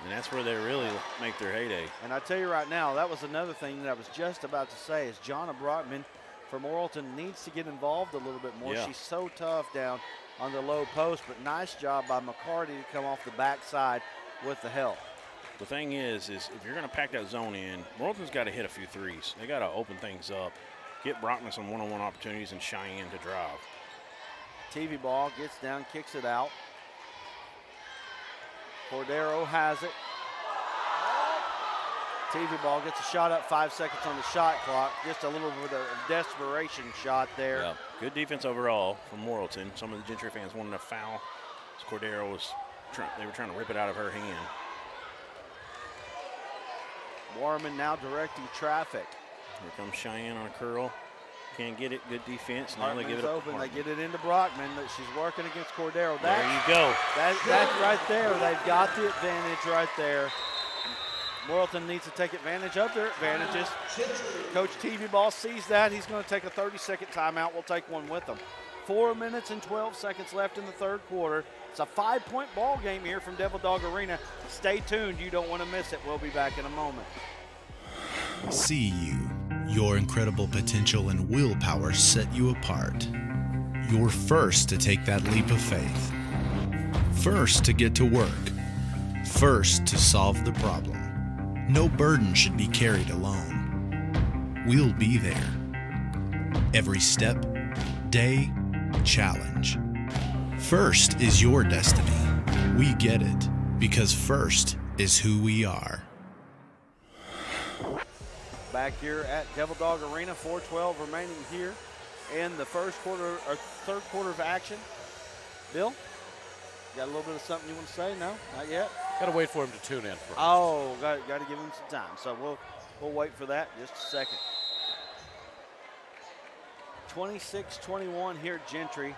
And that's where they really make their heyday. And I tell you right now, that was another thing that I was just about to say is Jonna Brockman for Morrilton needs to get involved a little bit more. Yeah. She's so tough down on the low post, but nice job by McCarty to come off the backside with the help. The thing is if you're going to pack that zone in, Morrilton's got to hit a few threes. They got to open things up, get Brockman some one-on-one opportunities, and Cheyenne to drive. TV ball gets down, kicks it out. Cordero has it. TV ball gets a shot up, 5 seconds on the shot clock. Just a little bit of desperation shot there. Yeah. Good defense overall from Morrilton. Some of the Gentry fans wanted a foul. Cordero they were trying to rip it out of her hand. Warman now directing traffic. Here comes Cheyenne on a curl. Can't get it. Good defense. Now they give it open. up. They get it into Brockman. She's working against Cordero. There you go. That's right there. They've got the advantage right there. Morrilton needs to take advantage of their advantages. Coach TV Ball sees that. He's going to take a 30-second timeout. We'll take one with him. 4 minutes and 12 seconds left in the third quarter. It's a 5-point ball game here from Devil Dog Arena. Stay tuned. You don't want to miss it. We'll be back in a moment. See you. Your incredible potential and willpower set you apart. You're first to take that leap of faith. First to get to work. First to solve the problem. No burden should be carried alone. We'll be there. Every step, day, challenge. First is your destiny. We get it because first is who we are. Back here at Devil Dog Arena, 4:12 remaining here in the third quarter of action. Bill, got a little bit of something you want to say? No, not yet. Got to wait for him to tune in first. Oh, got to give him some time. So we'll wait for that just a second. 26-21 here, Gentry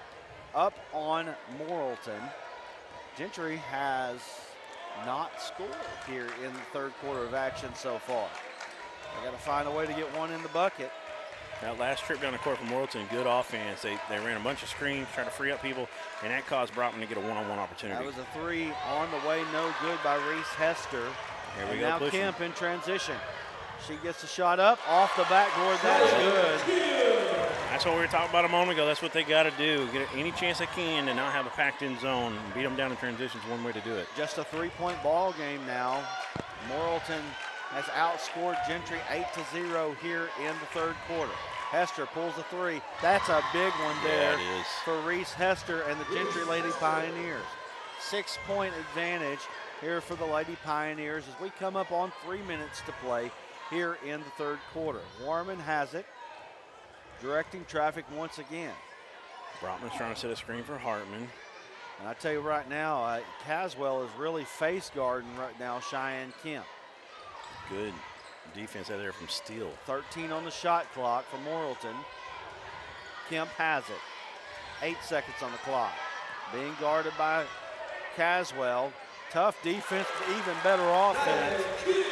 up on Morrilton. Gentry has not scored here in the third quarter of action so far. They got to find a way to get one in the bucket. That last trip down the court for Morrilton, good offense. They ran a bunch of screens, tried to free up people, and that caused Brockman to get a one-on-one opportunity. That was a three on the way, no good by Reese Hester. Here we and go, now pushing. Kemp in transition. She gets the shot up, off the backboard, that's good. That's what we were talking about a moment ago. That's what they got to do. Get any chance they can to not have a packed-in zone. And beat them down in transitions, one way to do it. Just a three-point ball game now. Morrilton has outscored Gentry 8-0 here in the third quarter. Hester pulls a three. That's a big one there for Reese Hester and the Gentry Lady Pioneers. 6-point advantage here for the Lady Pioneers as we come up on 3 minutes to play here in the third quarter. Warman has it, directing traffic once again. Brockman's trying to set a screen for Hartman. And I tell you right now, Caswell is really face guarding right now Cheyenne Kemp. Good defense out there from Steele. 13 on the shot clock for Morrilton. Kemp has it. 8 seconds on the clock. Being guarded by Caswell. Tough defense, even better offense.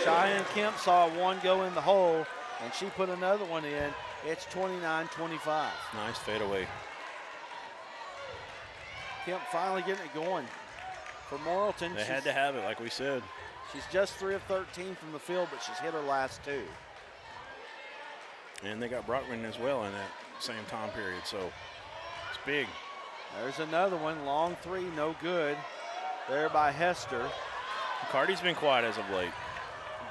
Cheyenne Kemp saw one go in the hole, and she put another one in. It's 29-25. Nice fadeaway. Kemp finally getting it going for Morrilton. They had to have it, like we said. She's just 3 of 13 from the field, but she's hit her last 2. And they got Brockman as well in that same time period, so it's big. There's another one, long three, no good. There by Hester. Cardi's been quiet as of late.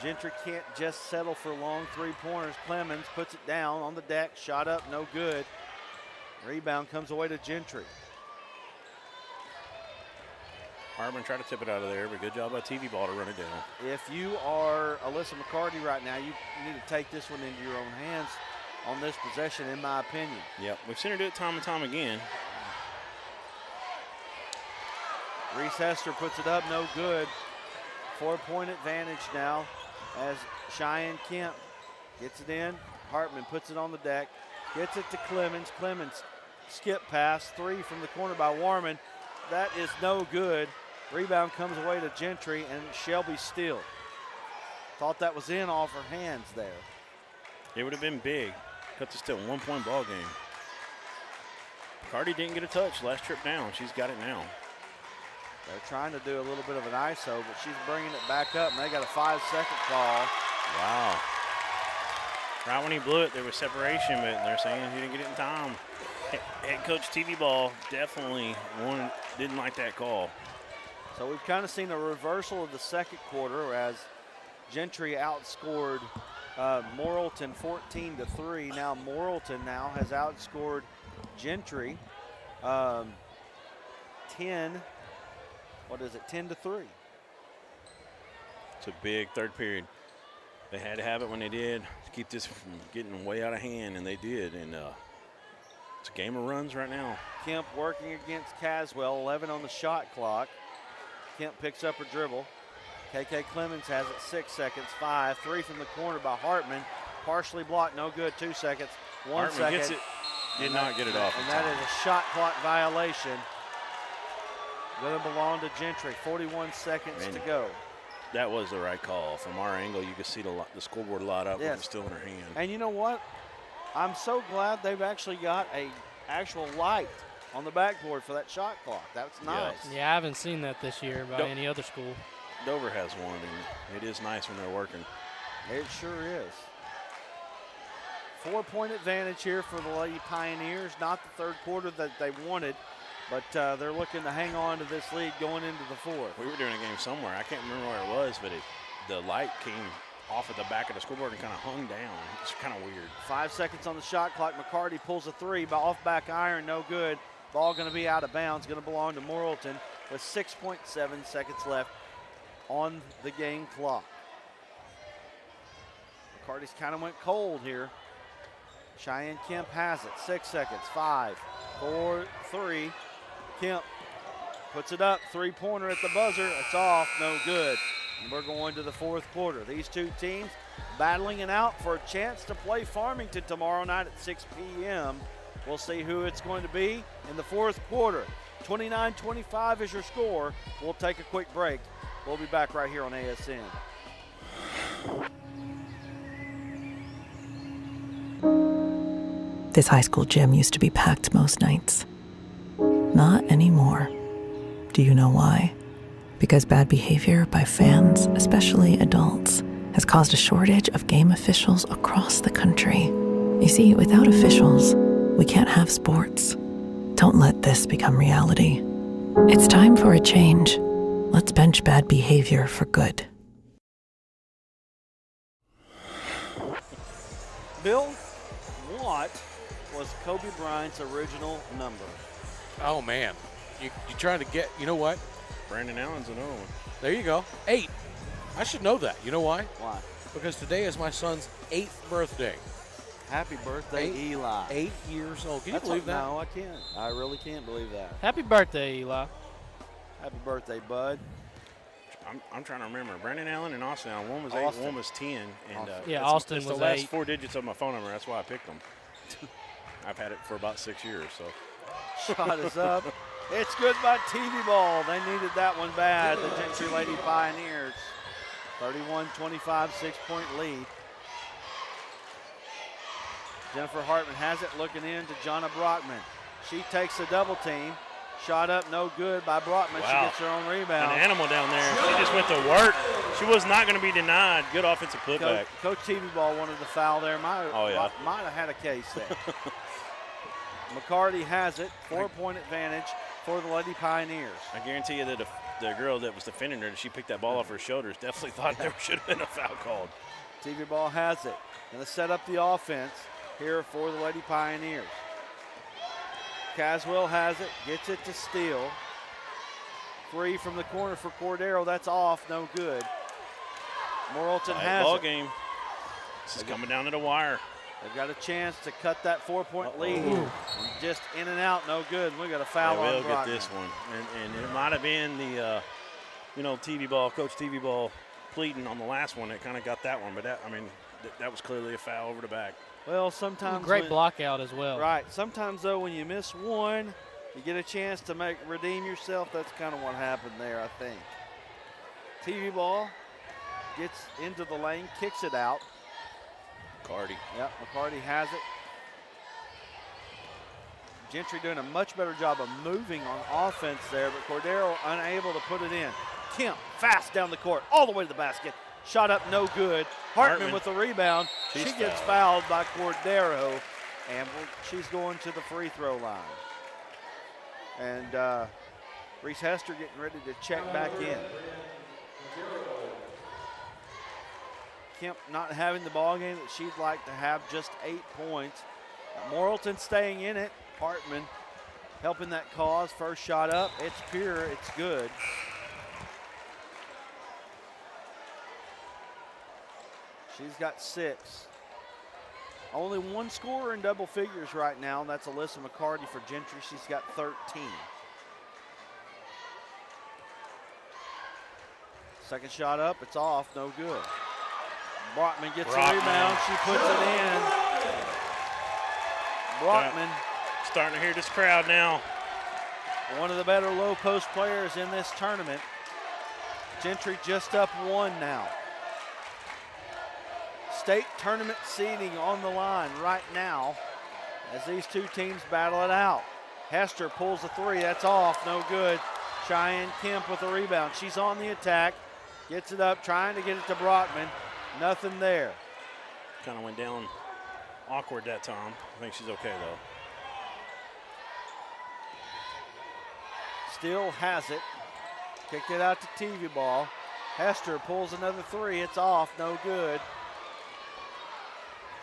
Gentry can't just settle for long three-pointers. Clemens puts it down on the deck, shot up, no good. Rebound comes away to Gentry. Hartman tried to tip it out of there, but good job by TV Ball to run it down. If you are Alyssa McCarty right now, you need to take this one into your own hands on this possession, in my opinion. Yep, we've seen her do it time and time again. Reese Hester puts it up, no good. 4-point advantage now as Cheyenne Kemp gets it in. Hartman puts it on the deck, gets it to Clemens. Clemens skip pass, 3 from the corner by Warman. That is no good. Rebound comes away to Gentry and Shelby Steele. Thought that was in off her hands there. It would have been big. Cut to still 1-point ball game. Cardi didn't get a touch last trip down. She's got it now. They're trying to do a little bit of an ISO, but she's bringing it back up, and they got a 5-second call. Wow. Right when he blew it, there was separation, but they're saying he didn't get it in time. Head coach TV Ball definitely didn't like that call. So we've kind of seen a reversal of the second quarter as Gentry outscored Morrilton 14-3. Now Morrilton has outscored Gentry 10-3. It's a big third period. They had to have it when they did to keep this from getting way out of hand, and they did. And it's a game of runs right now. Kemp working against Caswell, 11 on the shot clock. Kemp picks up her dribble. KK Clemens has it, 6 seconds, 5. 3 from the corner by Hartman. Partially blocked, no good, 2 seconds. 1 Hartman second. gets it, did not get it off. And that is a shot clock violation. Going to belong to Gentry, 41 seconds to go. That was the right call. From our angle, you could see the scoreboard light up with it still in her hand. And you know what? I'm so glad they've actually got a actual light on the backboard for that shot clock. That's nice. Yeah, I haven't seen that this year by any other school. Dover has one, and it is nice when they're working. It sure is. 4-point advantage here for the Lady Pioneers. Not the third quarter that they wanted, but they're looking to hang on to this lead going into the fourth. We were doing a game somewhere. I can't remember where it was, but the light came off at the back of the scoreboard and kind of hung down. It's kind of weird. 5 seconds on the shot clock. McCarty pulls a 3, but off back iron, no good. Ball going to be out of bounds, going to belong to Morrilton with 6.7 seconds left on the game clock. McCarty's kind of went cold here. Cheyenne Kemp has it. 6 seconds. 5, 4, 3. Kemp puts it up. 3-pointer at the buzzer. It's off. No good. And we're going to the fourth quarter. These two teams battling it out for a chance to play Farmington tomorrow night at 6 p.m. We'll see who it's going to be in the fourth quarter. 29-25 is your score. We'll take a quick break. We'll be back right here on ASN. This high school gym used to be packed most nights. Not anymore. Do you know why? Because bad behavior by fans, especially adults, has caused a shortage of game officials across the country. You see, without officials, we can't have sports. Don't let this become reality. It's time for a change. Let's bench bad behavior for good. Bill, what was Kobe Bryant's original number? Oh, man. You trying to get, you know what? Brandon Allen's another one. There you go. 8. I should know that. You know why? Why? Because today is my son's 8th birthday. Happy birthday, Eli. 8 years old. Can you That's believe that? No, I can't. I really can't believe that. Happy birthday, Eli. Happy birthday, bud. I'm trying to remember. Brandon Allen and Austin Allen. One was 8, one was 10. And yeah, Austin was was the last 8. 4 digits of my phone number. That's why I picked them. I've had it for about 6 years. So Shot is up. It's good by TV ball. They needed that one bad. The Gentry Lady Pioneers. 31-25, 6-point lead. Jennifer Hartman has it, looking in to Jonna Brockman. She takes a double team. Shot up, no good by Brockman. Wow. She gets her own rebound. An animal down there. She just went to work. She was not going to be denied. Good offensive putback. Coach TV Ball wanted the foul there. Might have had a case there. McCarty has it. 4-point advantage for the Lady Pioneers. I guarantee you that the girl that was defending her, she picked that ball off her shoulders, definitely thought there should have been a foul called. TV Ball has it. Going to set up the offense here for the Lady Pioneers. Caswell has it, gets it to Steele. 3 from the corner for Cordero. That's off, no good. Morrilton has ball it. Game. This is coming down to the wire. They've got a chance to cut that 4-point lead. Just in and out, no good. We got a foul on Brockman. We'll get this one. And it might have been the, TV Ball, Coach TV Ball pleading on the last one. It kind of got that one. But that was clearly a foul over the back. Well, sometimes great block out as well. Right. Sometimes, though, when you miss one, you get a chance to redeem yourself. That's kind of what happened there, I think. TV Ball gets into the lane, kicks it out. McCarty. Yep, McCarty has it. Gentry doing a much better job of moving on offense there, but Cordero unable to put it in. Kemp fast down the court, all the way to the basket. Shot up, no good. Hartman with the rebound. She gets fouled by Cordero, and she's going to the free throw line. And Reese Hester getting ready to check back in. Kemp not having the ball game that she'd like to have, just 8 points. Morrilton staying in it. Hartman helping that cause. First shot up, it's pure, it's good. She's got 6. Only one scorer in double figures right now, and that's Alyssa McCarty for Gentry. She's got 13. Second shot up, it's off, no good. Brockman gets the rebound, she puts it in. Brockman. Starting to hear this crowd now. One of the better low post players in this tournament. Gentry just up 1 now. State tournament seeding on the line right now as these two teams battle it out. Hester pulls a 3, that's off, no good. Cheyenne Kemp with the rebound. She's on the attack, gets it up, trying to get it to Brockman. Nothing there. Kind of went down awkward that time. I think she's okay though. Steele has it. Kicked it out to TV Ball. Hester pulls another 3. It's off, no good.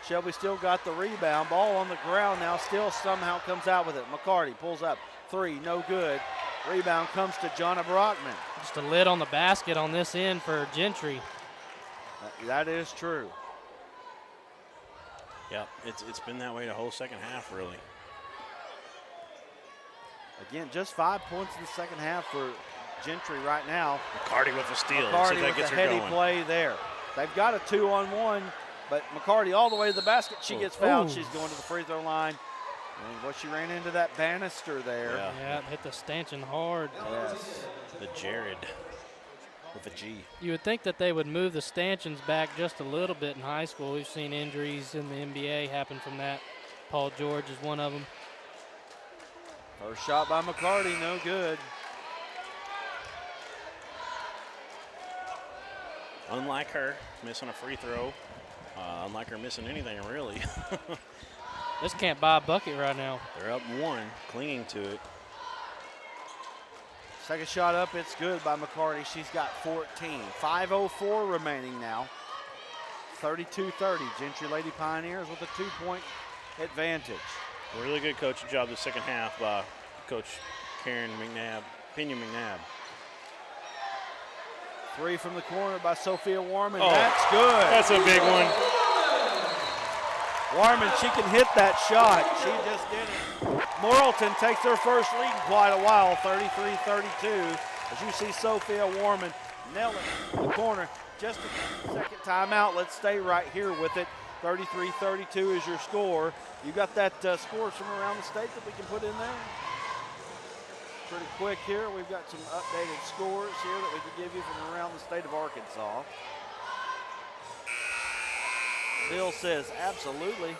Shelby still got the rebound. Ball on the ground now. Still somehow comes out with it. McCarty pulls up. 3, no good. Rebound comes to Jonna Brockman. Just a lid on the basket on this end for Gentry. That is true. Yeah, it's been that way the whole second half, really. Again, just 5 points in the second half for Gentry right now. McCarty with a steal. McCarty that gets with a her heady going. play there. They've got a 2-on-1, but McCarty all the way to the basket. She gets fouled. She's going to the free throw line. And she ran into that banister there. Yeah, hit the stanchion hard. Yes. The Jared with a G. You would think that they would move the stanchions back just a little bit in high school. We've seen injuries in the NBA happen from that. Paul George is one of them. First shot by McCarty, no good. Unlike her, missing a free throw. Unlike her missing anything, really. This can't buy a bucket right now. They're up 1, clinging to it. Second shot up, it's good by McCarty. She's got 14. 5:04 remaining now. 32-30. Gentry Lady Pioneers with a 2-point advantage. Really good coaching job the second half by Coach Karen McNabb, Pena McNabb. 3 from the corner by Sophia Warman. Oh, that's good. That's a big one. Warman, she can hit that shot. She just did it. Morrilton takes their first lead in quite a while, 33-32. As you see Sophia Warman nail it in the corner. Just a second timeout. Let's stay right here with it. 33-32 is your score. You got that scores from around the state that we can put in there? Pretty quick here. We've got some updated scores here that we can give you from around the state of Arkansas. Bill says, absolutely,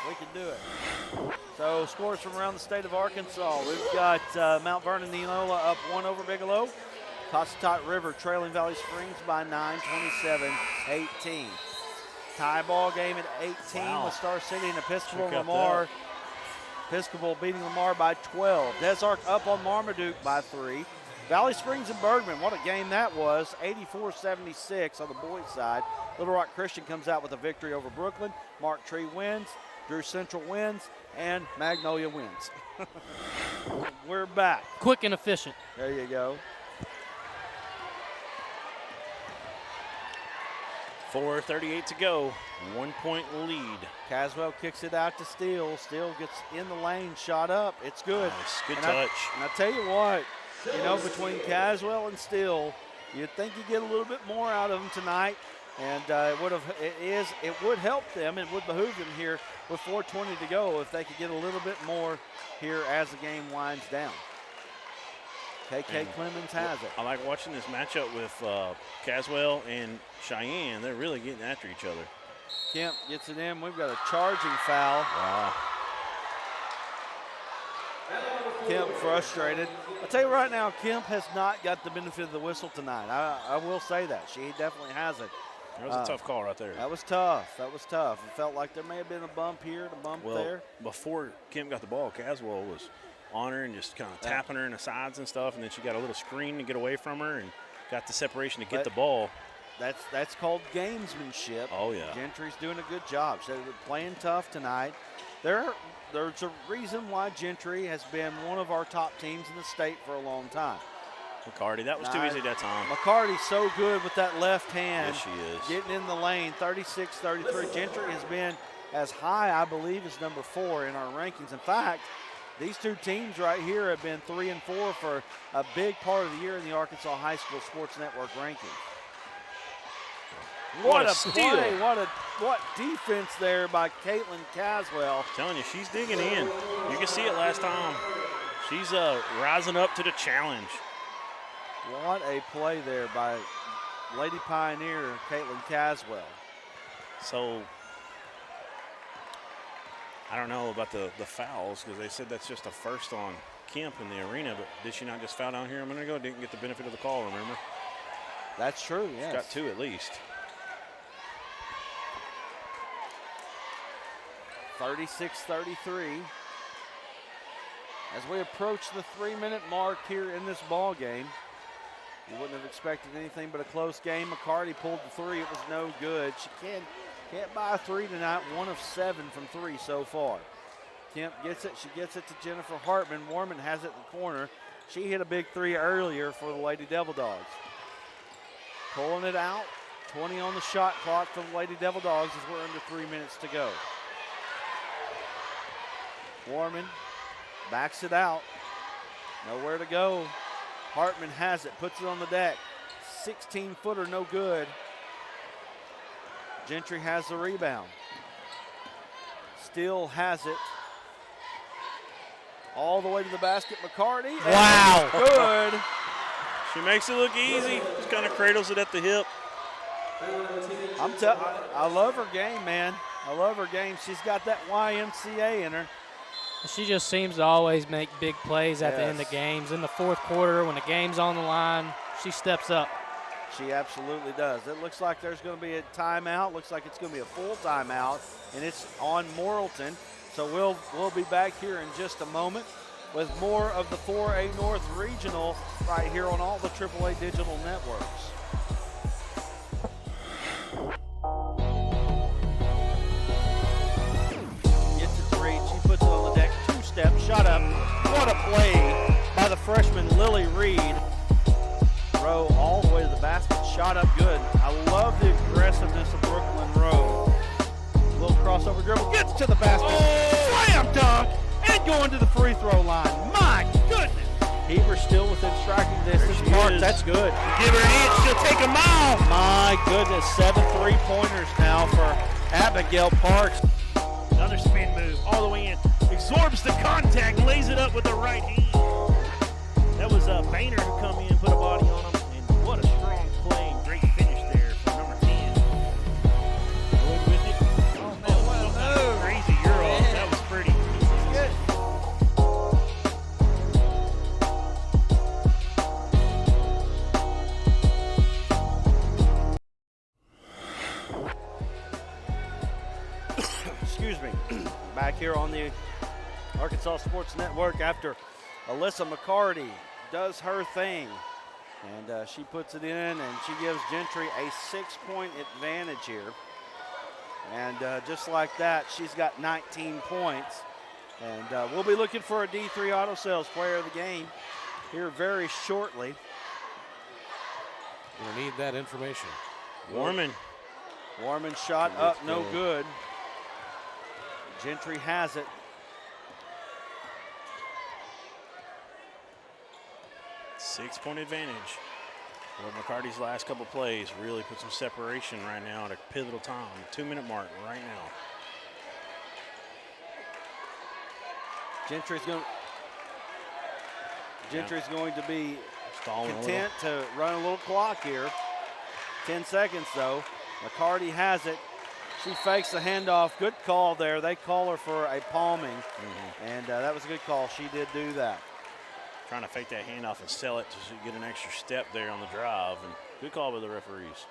we can do it. So scores from around the state of Arkansas. We've got Mount Vernon Neola up 1 over Bigelow. Cossatot River trailing Valley Springs by 9, 27-18. Tie ball game at 18 with Star City and Episcopal Lamar. Episcopal beating Lamar by 12. Des Arc up on Marmaduke by 3. Valley Springs and Bergman, what a game that was. 84-76 on the boys' side. Little Rock Christian comes out with a victory over Brooklyn. Mark Tree wins. Drew Central wins. And Magnolia wins. We're back. Quick and efficient. There you go. 4:38 to go. 1-point lead. Caswell kicks it out to Steele. Steele gets in the lane, shot up. It's good. Nice. Good and touch. I tell you what, you know, between Caswell and Steele, you'd think you get a little bit more out of them tonight, and it would help them. It would behoove them here with 4:20 to go if they could get a little bit more here as the game winds down. KK Clemens has it. I like watching this matchup with Caswell and Cheyenne. They're really getting after each other. Kemp gets it in. We've got a charging foul. Wow. Kemp frustrated. I'll tell you right now, Kemp has not got the benefit of the whistle tonight. I will say that. She definitely hasn't. That was a tough call right there. That was tough. That was tough. It felt like there may have been a bump here, a bump there. Before Kemp got the ball, Caswell was on her and just kind of tapping her in the sides and stuff, and then she got a little screen to get away from her and got the separation to get the ball. That's called gamesmanship. Oh, yeah. Gentry's doing a good job. So they're playing tough tonight. There's a reason why Gentry has been one of our top teams in the state for a long time. McCarty, that was too easy that time. McCarty's so good with that left hand. Yes, she is. Getting in the lane, 36-33. Gentry has been as high, I believe, as number 4 in our rankings. In fact, these two teams right here have been 3 and 4 for a big part of the year in the Arkansas High School Sports Network rankings. What a steal. play. What defense there by Caitlin Caswell. I'm telling you, she's digging in. You can see it last time. She's rising up to the challenge. What a play there by Lady Pioneer, Caitlin Caswell. So, I don't know about the fouls because they said that's just a first on Kemp in the arena, but did she not just foul down here a minute ago? Didn't get the benefit of the call, remember? That's true, yes. She's got 2 at least. 36-33. As we approach the 3-minute mark here in this ball game, you wouldn't have expected anything but a close game. McCarty pulled the 3. It was no good. She can't buy a 3 tonight. 1 of 7 from 3 so far. Kemp gets it. She gets it to Jennifer Hartman. Warman has it in the corner. She hit a big 3 earlier for the Lady Devil Dogs. Pulling it out. 20 on the shot clock for the Lady Devil Dogs as we're under 3 minutes to go. Warman backs it out. Nowhere to go. Hartman has it, puts it on the deck. 16-footer, no good. Gentry has the rebound. Steele has it. All the way to the basket, McCarty. Wow. Good. She makes it look easy. Just kind of cradles it at the hip. I love her game, man. I love her game. She's got that YMCA in her. She just seems to always make big plays at the end of Yes. games. In the fourth quarter, when the game's on the line, she steps up. She absolutely does. It looks like there's going to be a timeout. Looks like it's going to be a full timeout, and it's on Morrilton. So we'll be back here in just a moment with more of the 4A North Regional right here on all the AAA digital networks. Gets it to reach. She puts it on the deck. Two-step shot up. What a play by the freshman Lily Reed. Rowe all the way to the basket, shot up good. I love the aggressiveness of Brooklyn Rowe. Little crossover dribble, gets to the basket, slam dunk, and going to the free throw line. My goodness. Heber still within striking distance. Mark, that's good. Give her an inch, she'll take a mile. My goodness, 7 3-pointers now for Abigail Parks. Another spin move all the way in. Absorbs the contact, lays it up with the right hand. That was Boehner who come in, put a body on him, and what a strong play and great finish there from number 10. Good with it. Oh, man, no. Crazy Euro. That was pretty. Good. Excuse me. Back here on the Arkansas Sports Network after Alyssa McCarty does her thing, and she puts it in, and she gives Gentry a 6-point advantage here. And just like that, she's got 19 points. And we'll be looking for a D3 Auto Sales player of the game here very shortly. We'll need that information. Warman shot up, no good. Gentry has it. 6-point advantage. Well, McCarty's last couple plays really put some separation right now at a pivotal time. 2-minute mark right now. Gentry's going to be content to run a little clock here. 10 seconds though. McCarty has it. She fakes the handoff. Good call there. They call her for a palming, and that was a good call. She did do that. Trying to fake that handoff and sell it to get an extra step there on the drive, and good call by the referees.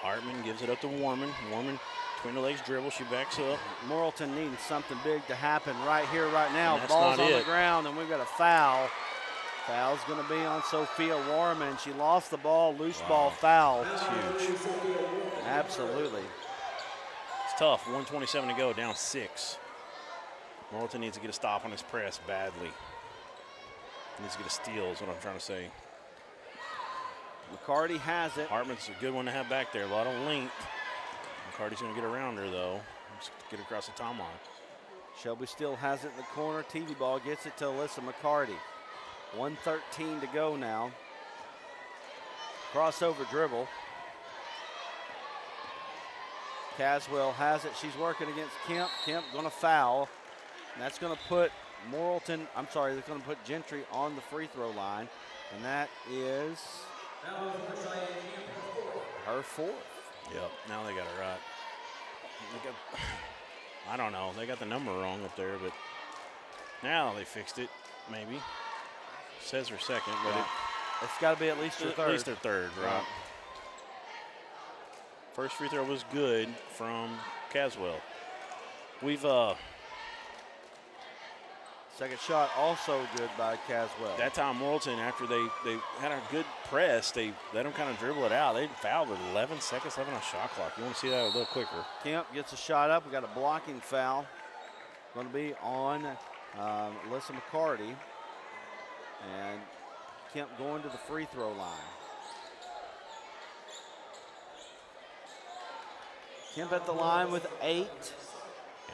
Hartman gives it up to Warman. Warman between the legs dribble, she backs up. Morrilton needing something big to happen right here, right now. And Ball's on the ground, and we've got a foul. Foul's going to be on Sophia Warman. She lost the ball, loose ball foul. That's huge. Absolutely. It's tough. 1:27 to go, down 6. Morrilton needs to get a stop on his press badly. Needs to get a steal is what I'm trying to say. McCarty has it. Hartman's a good one to have back there. A lot of length. McCarty's going to get around her, though. Just get across the timeline. Shelby still has it in the corner. TV ball gets it to Alyssa McCarty. 1:13 to go now. Crossover dribble. Caswell has it. She's working against Kemp. Kemp going to foul. And that's going to put that's going to put Gentry on the free throw line. And that is her 4th. Yep, now they got it right. I don't know. They got the number wrong up there, but now they fixed it, maybe. Says her second, but it's got to be at least her third. At least their third, right? First free throw was good from Caswell. We've second shot also good by Caswell. That time Morrilton, after they had a good press, they let them kind of dribble it out. They fouled with 11 seconds left on a shot clock. You want to see that a little quicker. Kemp gets a shot up. We got a blocking foul. Going to be on Alyssa McCarty. And Kemp going to the free throw line. Kemp at the line with 8.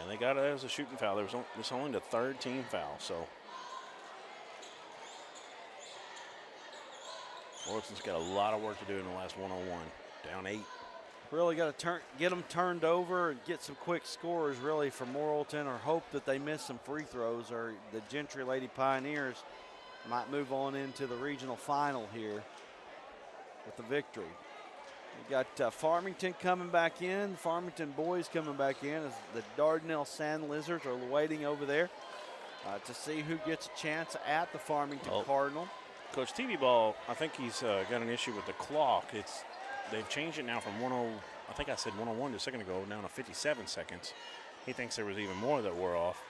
And they got it as a shooting foul. There was only the 3rd team foul, so. Morrilton's got a lot of work to do in the last 1-on-1. Down 8. Really got to get them turned over and get some quick scores really for Morrilton, or hope that they miss some free throws, or the Gentry Lady Pioneers might move on into the regional final here with the victory. We got Farmington coming back in. Farmington boys coming back in as the Dardanelle Sand Lizards are waiting over there to see who gets a chance at the Farmington Cardinal. Coach TV Ball, I think he's got an issue with the clock. They've changed it now from 10. I think I said 101 just a second ago, down to 57 seconds. He thinks there was even more that wore off.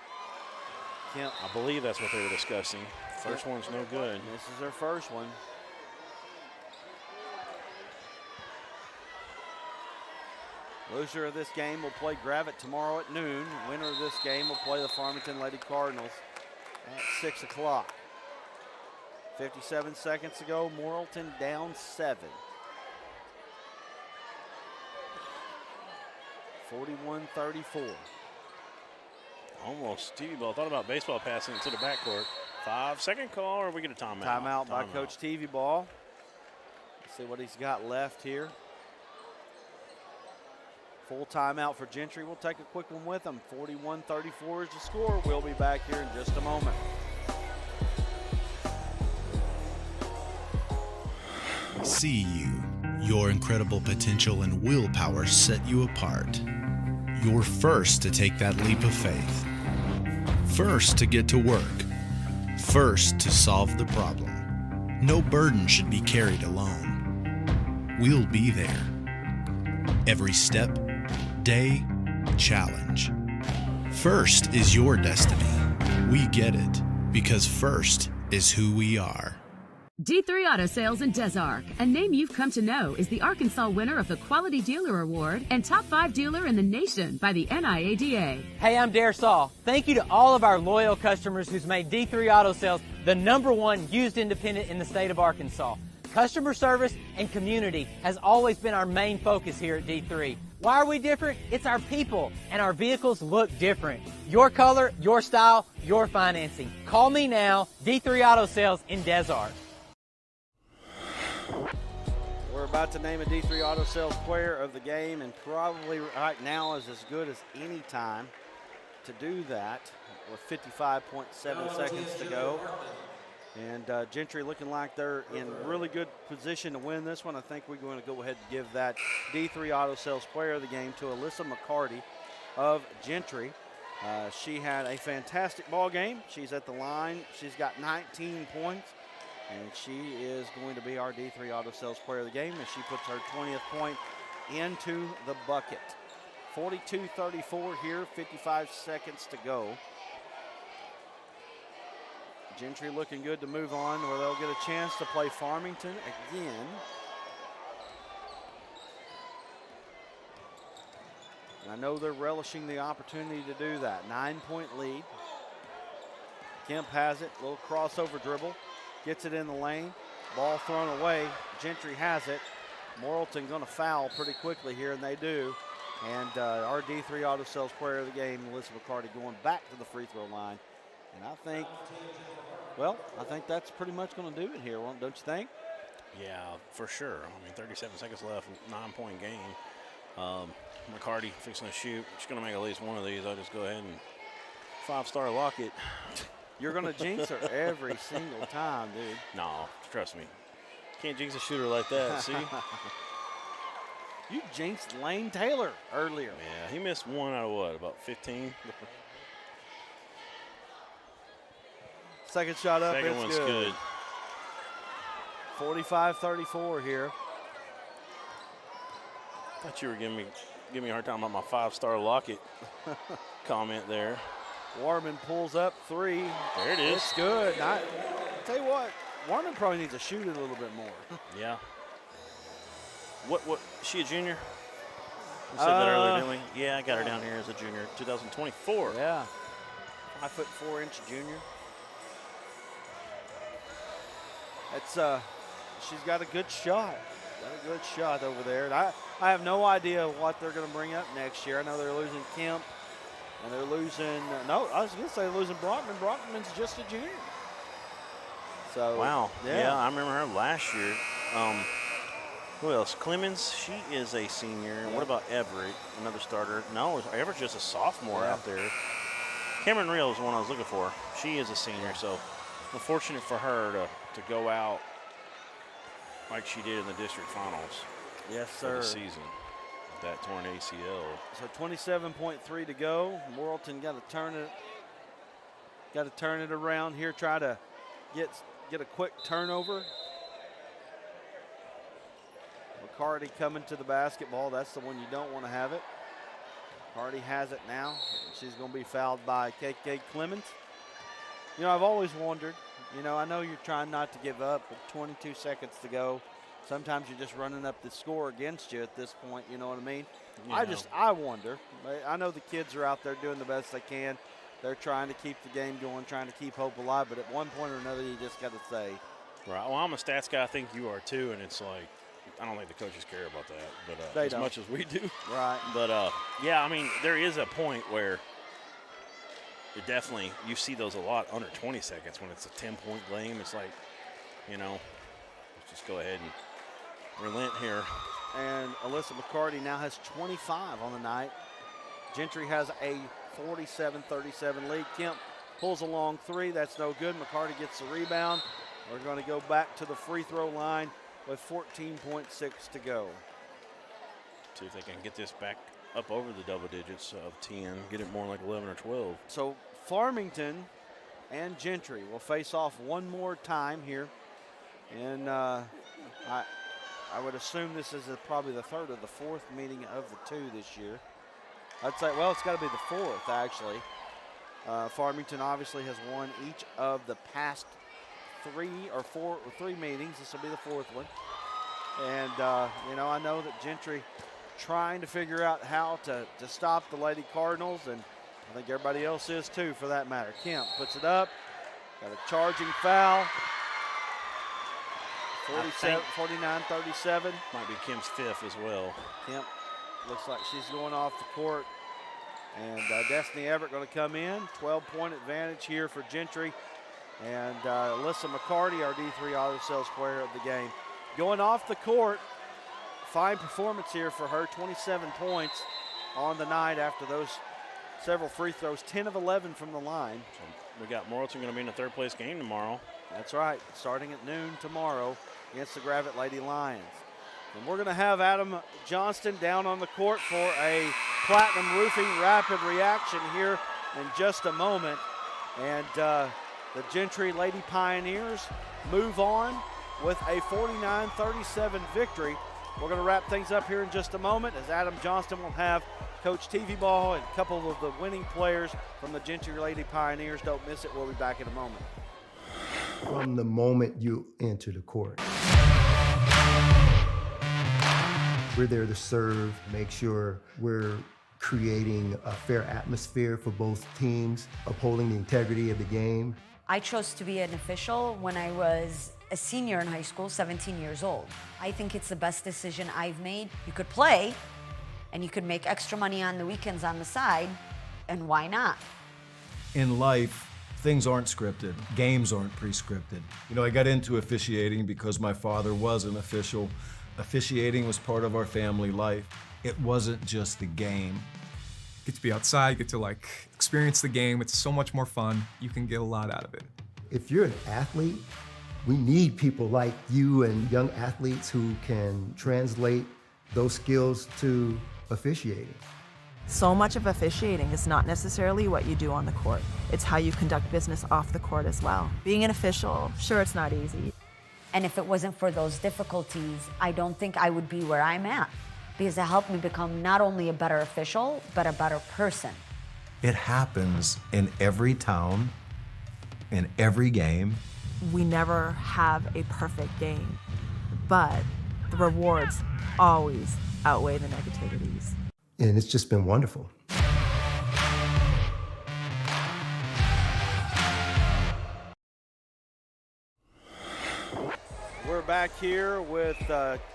Kemp. I believe that's what they were discussing. First one's no good. This is their first one. Loser of this game will play Gravett tomorrow at noon. Winner of this game will play the Farmington Lady Cardinals at 6 o'clock. 57 seconds to go. Morrilton down 7. 41-34. Almost. TV Ball thought about baseball passing it to the backcourt. 5-second call, or we get a timeout? Timeout by Coach TV Ball. Let's see what he's got left here. Full timeout for Gentry. We'll take a quick one with them. 41-34 is the score. We'll be back here in just a moment. See you. Your incredible potential and willpower set you apart. You're first to take that leap of faith. First to get to work. First to solve the problem. No burden should be carried alone. We'll be there. Every step, day, challenge. First is your destiny. We get it, because first is who we are. D3 Auto Sales in Des Arc, a name you've come to know, is the Arkansas winner of the Quality Dealer Award and Top 5 Dealer in the Nation by the NIADA. Hey, I'm Dare Saul. Thank you to all of our loyal customers who's made D3 Auto Sales the #1 used independent in the state of Arkansas. Customer service and community has always been our main focus here at D3. Why are we different? It's our people, and our vehicles look different. Your color, your style, your financing. Call me now, D3 Auto Sales in Des Arc. We're about to name a D3 Auto Sales player of the game, and probably right now is as good as any time to do that with 55.7 seconds to go. And Gentry looking like they're in really good position to win this one. I think we're going to go ahead and give that D3 Auto Sales player of the game to Alyssa McCarty of Gentry. She had a fantastic ball game. She's at the line. She's got 19 points. And she is going to be our D3 Auto Sales player of the game as she puts her 20th point into the bucket. 42-34 here, 55 seconds to go. Gentry looking good to move on, where they'll get a chance to play Farmington again. And I know they're relishing the opportunity to do that. 9-point lead. Kemp has it, little crossover dribble. Gets it in the lane, ball thrown away. Gentry has it. Morrilton going to foul pretty quickly here, and they do. And our D3 Auto Sales player of the game, Alyssa McCarty, going back to the free throw line. And I think that's pretty much going to do it here, don't you think? Yeah, for sure. I mean, 37 seconds left, 9-point game. McCarty fixing to shoot. She's going to make at least one of these. I'll just go ahead and 5-star lock it. You're going to jinx her every single time, dude. No, trust me. Can't jinx a shooter like that, see? You jinxed Lane Taylor earlier. Yeah, he missed one out of what, about 15? Second shot up, Second one's good. 45-34 here. Thought you were giving me a hard time about my 5-star lock it comment there. Warman pulls up 3. There it is. It's good. I'll tell you what, Warman probably needs to shoot it a little bit more. Yeah. What, she a junior? You said that earlier, didn't we? Yeah, I got her down here as a junior, 2024. Yeah. 5'4" junior. She's got a good shot. Got a good shot over there. And I have no idea what they're going to bring up next year. I know they're losing Kemp. And they're losing, no, I was going to say they're losing Brockman. Brockman's just a junior. So wow. Yeah, I remember her last year. Who else? Clemens, she is a senior. And what about Everett, another starter? No, Everett's just a sophomore out there. Cameron Real is the one I was looking for. She is a senior, so unfortunate for her to go out like she did in the district finals. Yes, For sir. the season, with that torn ACL. So 27.3 to go. Morrilton got to turn it around here. Try to get a quick turnover. McCarty coming to the basketball. That's the one you don't want to have it. McCarty has it now. She's going to be fouled by KK Clemens. You know, I've always wondered, you know, I know you're trying not to give up, but 22 seconds to go. Sometimes you're just running up the score against you at this point, you know what I mean? Yeah. I wonder. I know the kids are out there doing the best they can. They're trying to keep the game going, trying to keep hope alive, but at one point or another, you just got to say. Right. Well, I'm a stats guy. I think you are too, and it's like, I don't think the coaches care about that, but as much as we do. Right. But, yeah, I mean, there is a point where it definitely, you see those a lot under 20 seconds when it's a 10-point game. It's like, you know, let's just go ahead and relent here. And Alyssa McCarty now has 25 on the night. Gentry has a 47-37 lead. Kemp pulls a long three. That's no good. McCarty gets the rebound. We're going to go back to the free throw line with 14.6 to go. See if they can get this back up over the double digits of 10, get it more like 11 or 12. So Farmington and Gentry will face off one more time here. And I would assume this is probably the third or the fourth meeting of the two this year. I'd say, well, it's got to be the fourth, actually. Farmington obviously has won each of the past three meetings. This will be the fourth one. And, you know, I know that Gentry trying to figure out how to stop the Lady Cardinals, and I think everybody else is too, for that matter. Kemp puts it up, got a charging foul. 49-37. Might be Kemp's fifth as well. Kemp looks like she's going off the court. And Destiny Everett going to come in. 12-point advantage here for Gentry. And Alyssa McCarty, our D3 Auto Sales player of the game. Going off the court, fine performance here for her. 27 points on the night after those several free throws. 10 of 11 from the line. So we got Morrilton going to be in a third place game tomorrow. That's right, starting at noon tomorrow against the Gravette Lady Lions. And we're going to have Adam Johnston down on the court for a Platinum Roofing rapid reaction here in just a moment. And the Gentry Lady Pioneers move on with a 49-37 victory. We're going to wrap things up here in just a moment as Adam Johnston will have Coach TV Ball and a couple of the winning players from the Gentry Lady Pioneers. Don't miss it. We'll be back in a moment. From the moment you enter the court, we're there to serve, make sure we're creating a fair atmosphere for both teams, upholding the integrity of the game. I chose to be an official when I was a senior in high school, 17 years old. I think it's the best decision I've made. You could play, and you could make extra money on the weekends on the side, and why not? In life, things aren't scripted. Games aren't pre-scripted. You know, I got into officiating because my father was an official. Officiating was part of our family life. It wasn't just the game. Get to be outside, get to like experience the game. It's so much more fun. You can get a lot out of it. If you're an athlete, we need people like you and young athletes who can translate those skills to officiating. So much of officiating is not necessarily what you do on the court. It's how you conduct business off the court as well. Being an official, sure, it's not easy. And if it wasn't for those difficulties, I don't think I would be where I'm at, because it helped me become not only a better official, but a better person. It happens in every town, in every game. We never have a perfect game, but the rewards always outweigh the negativities. And it's just been wonderful. We're back here with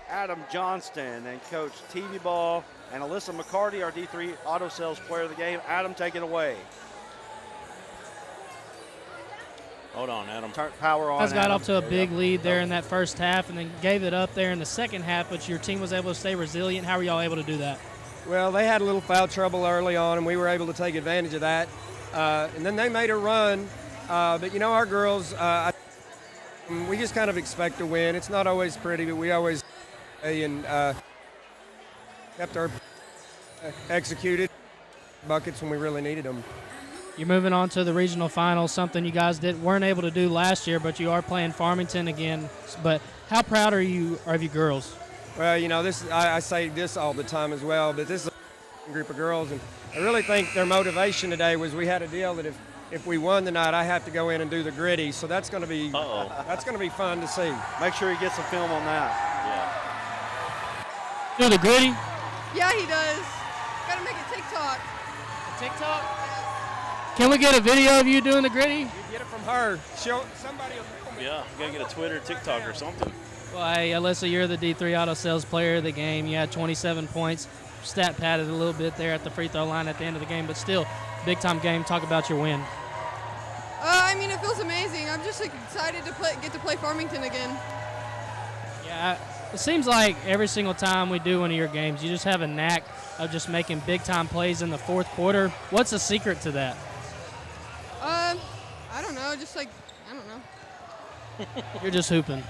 Adam Johnston and Coach TV Ball and Alyssa McCarty, our D3 Auto Sales player of the game. Adam, take it away. Hold on, Adam. Turn power on. You guys got Adam. off to a big lead there in that first half and then gave it up there in the second half, but your team was able to stay resilient. How were y'all able to do that? Well, they had a little foul trouble early on, and we were able to take advantage of that. And then they made a run. But, you know, our girls, we just kind of expect to win. It's not always pretty, but we always and kept our executed buckets when we really needed them. You're moving on to the regional finals, something you guys weren't able to do last year, but you are playing Farmington again. But how proud are you of you girls? Well, you know, I say this all the time as well, but this is a group of girls, and I really think their motivation today was we had a deal that if we won tonight, I have to go in and do the gritty. So that's going to be fun to see. Make sure you get some film on that. Do the gritty? Yeah, he does. Got to make a TikTok. TikTok? Can we get a video of you doing the gritty? You get it from her. Somebody will film it. Yeah, you got to get a Twitter, TikTok, or something. Well, hey, Alyssa, you're the D3 Auto Sales Player of the game. You had 27 points. Stat padded a little bit there at the free throw line at the end of the game, but still, big-time game. Talk about your win. I mean, it feels amazing. I'm just excited to get to play Farmington again. Yeah, it seems like every single time we do one of your games, you just have a knack of just making big-time plays in the fourth quarter. What's the secret to that? I don't know. Just I don't know. You're just hooping.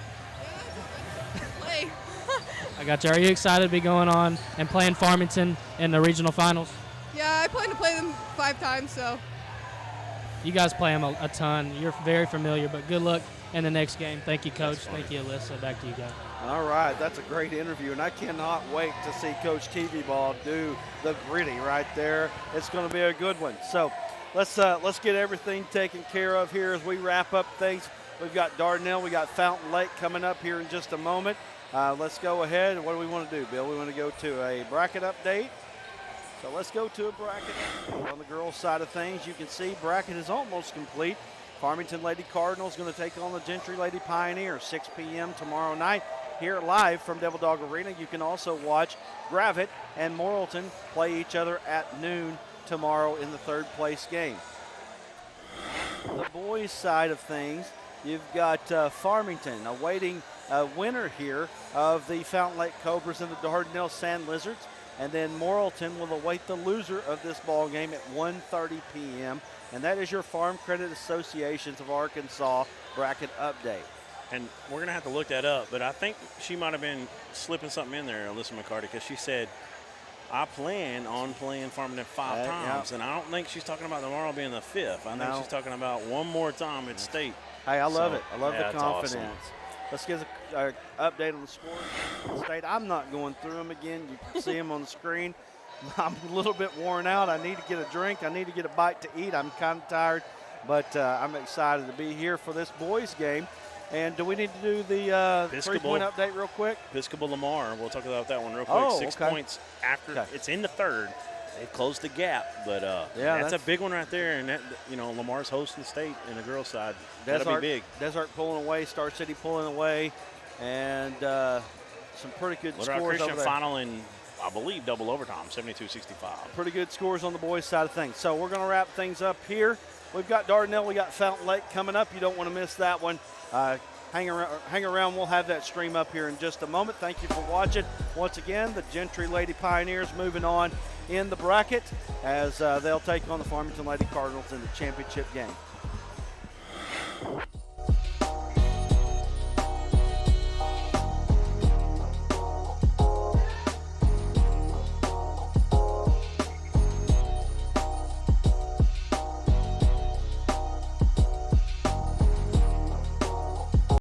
Play. I got you. Are you excited to be going on and playing Farmington in the regional finals? Yeah, I plan to play them 5 times, so. You guys play them a ton. You're very familiar, but good luck in the next game. Thank you, Coach. Thank you, Alyssa. Back to you guys. All right, that's a great interview, and I cannot wait to see Coach TV Ball do the gritty right there. It's going to be a good one. So let's get everything taken care of here as we wrap up things. We've got Dardanelle, we got Fountain Lake coming up here in just a moment. Let's go ahead. What do we want to do, Bill? We want to go to a bracket update. So let's go to a bracket. On the girls' side of things, you can see bracket is almost complete. Farmington Lady Cardinals going to take on the Gentry Lady Pioneers, 6 p.m. tomorrow night here live from Devil Dog Arena. You can also watch Gravett and Morrilton play each other at noon tomorrow in the third place game. The boys' side of things, you've got Farmington awaiting a winner here of the Fountain Lake Cobras and the Dardanelle Sand Lizards. And then Morrilton will await the loser of this ball game at 1:30 p.m. And that is your Farm Credit Associations of Arkansas bracket update. And we're going to have to look that up, but I think she might have been slipping something in there, Alyssa McCarty, because she said, I plan on playing Farmington 5 times. Yeah. And I don't think she's talking about tomorrow being the 5th. I think she's talking about one more time at state. Hey, I love it. I love the confidence. Awesome. Let's get an update on the scores in the state. I'm not going through them again. You can see them on the screen. I'm a little bit worn out. I need to get a drink. I need to get a bite to eat. I'm kind of tired, but I'm excited to be here for this boys game. And do we need to do the three-point update real quick? Episcopal Lamar. We'll talk about that one real quick. Oh, 6 points after. It's in the third. They've closed the gap, but that's a big one right there. And that, Lamar's hosting the state in the girls' side. That'll be big. Desert pulling away, Star City pulling away, and some pretty good scores over Christian there. Final in, I believe, double overtime, 72-65. Pretty good scores on the boys' side of things. So we're going to wrap things up here. We've got Dardanelle, we got Fountain Lake coming up. You don't want to miss that one. Hang around. We'll have that stream up here in just a moment. Thank you for watching. Once again, the Gentry Lady Pioneers moving on in the bracket as they'll take on the Farmington Lady Cardinals in the championship game.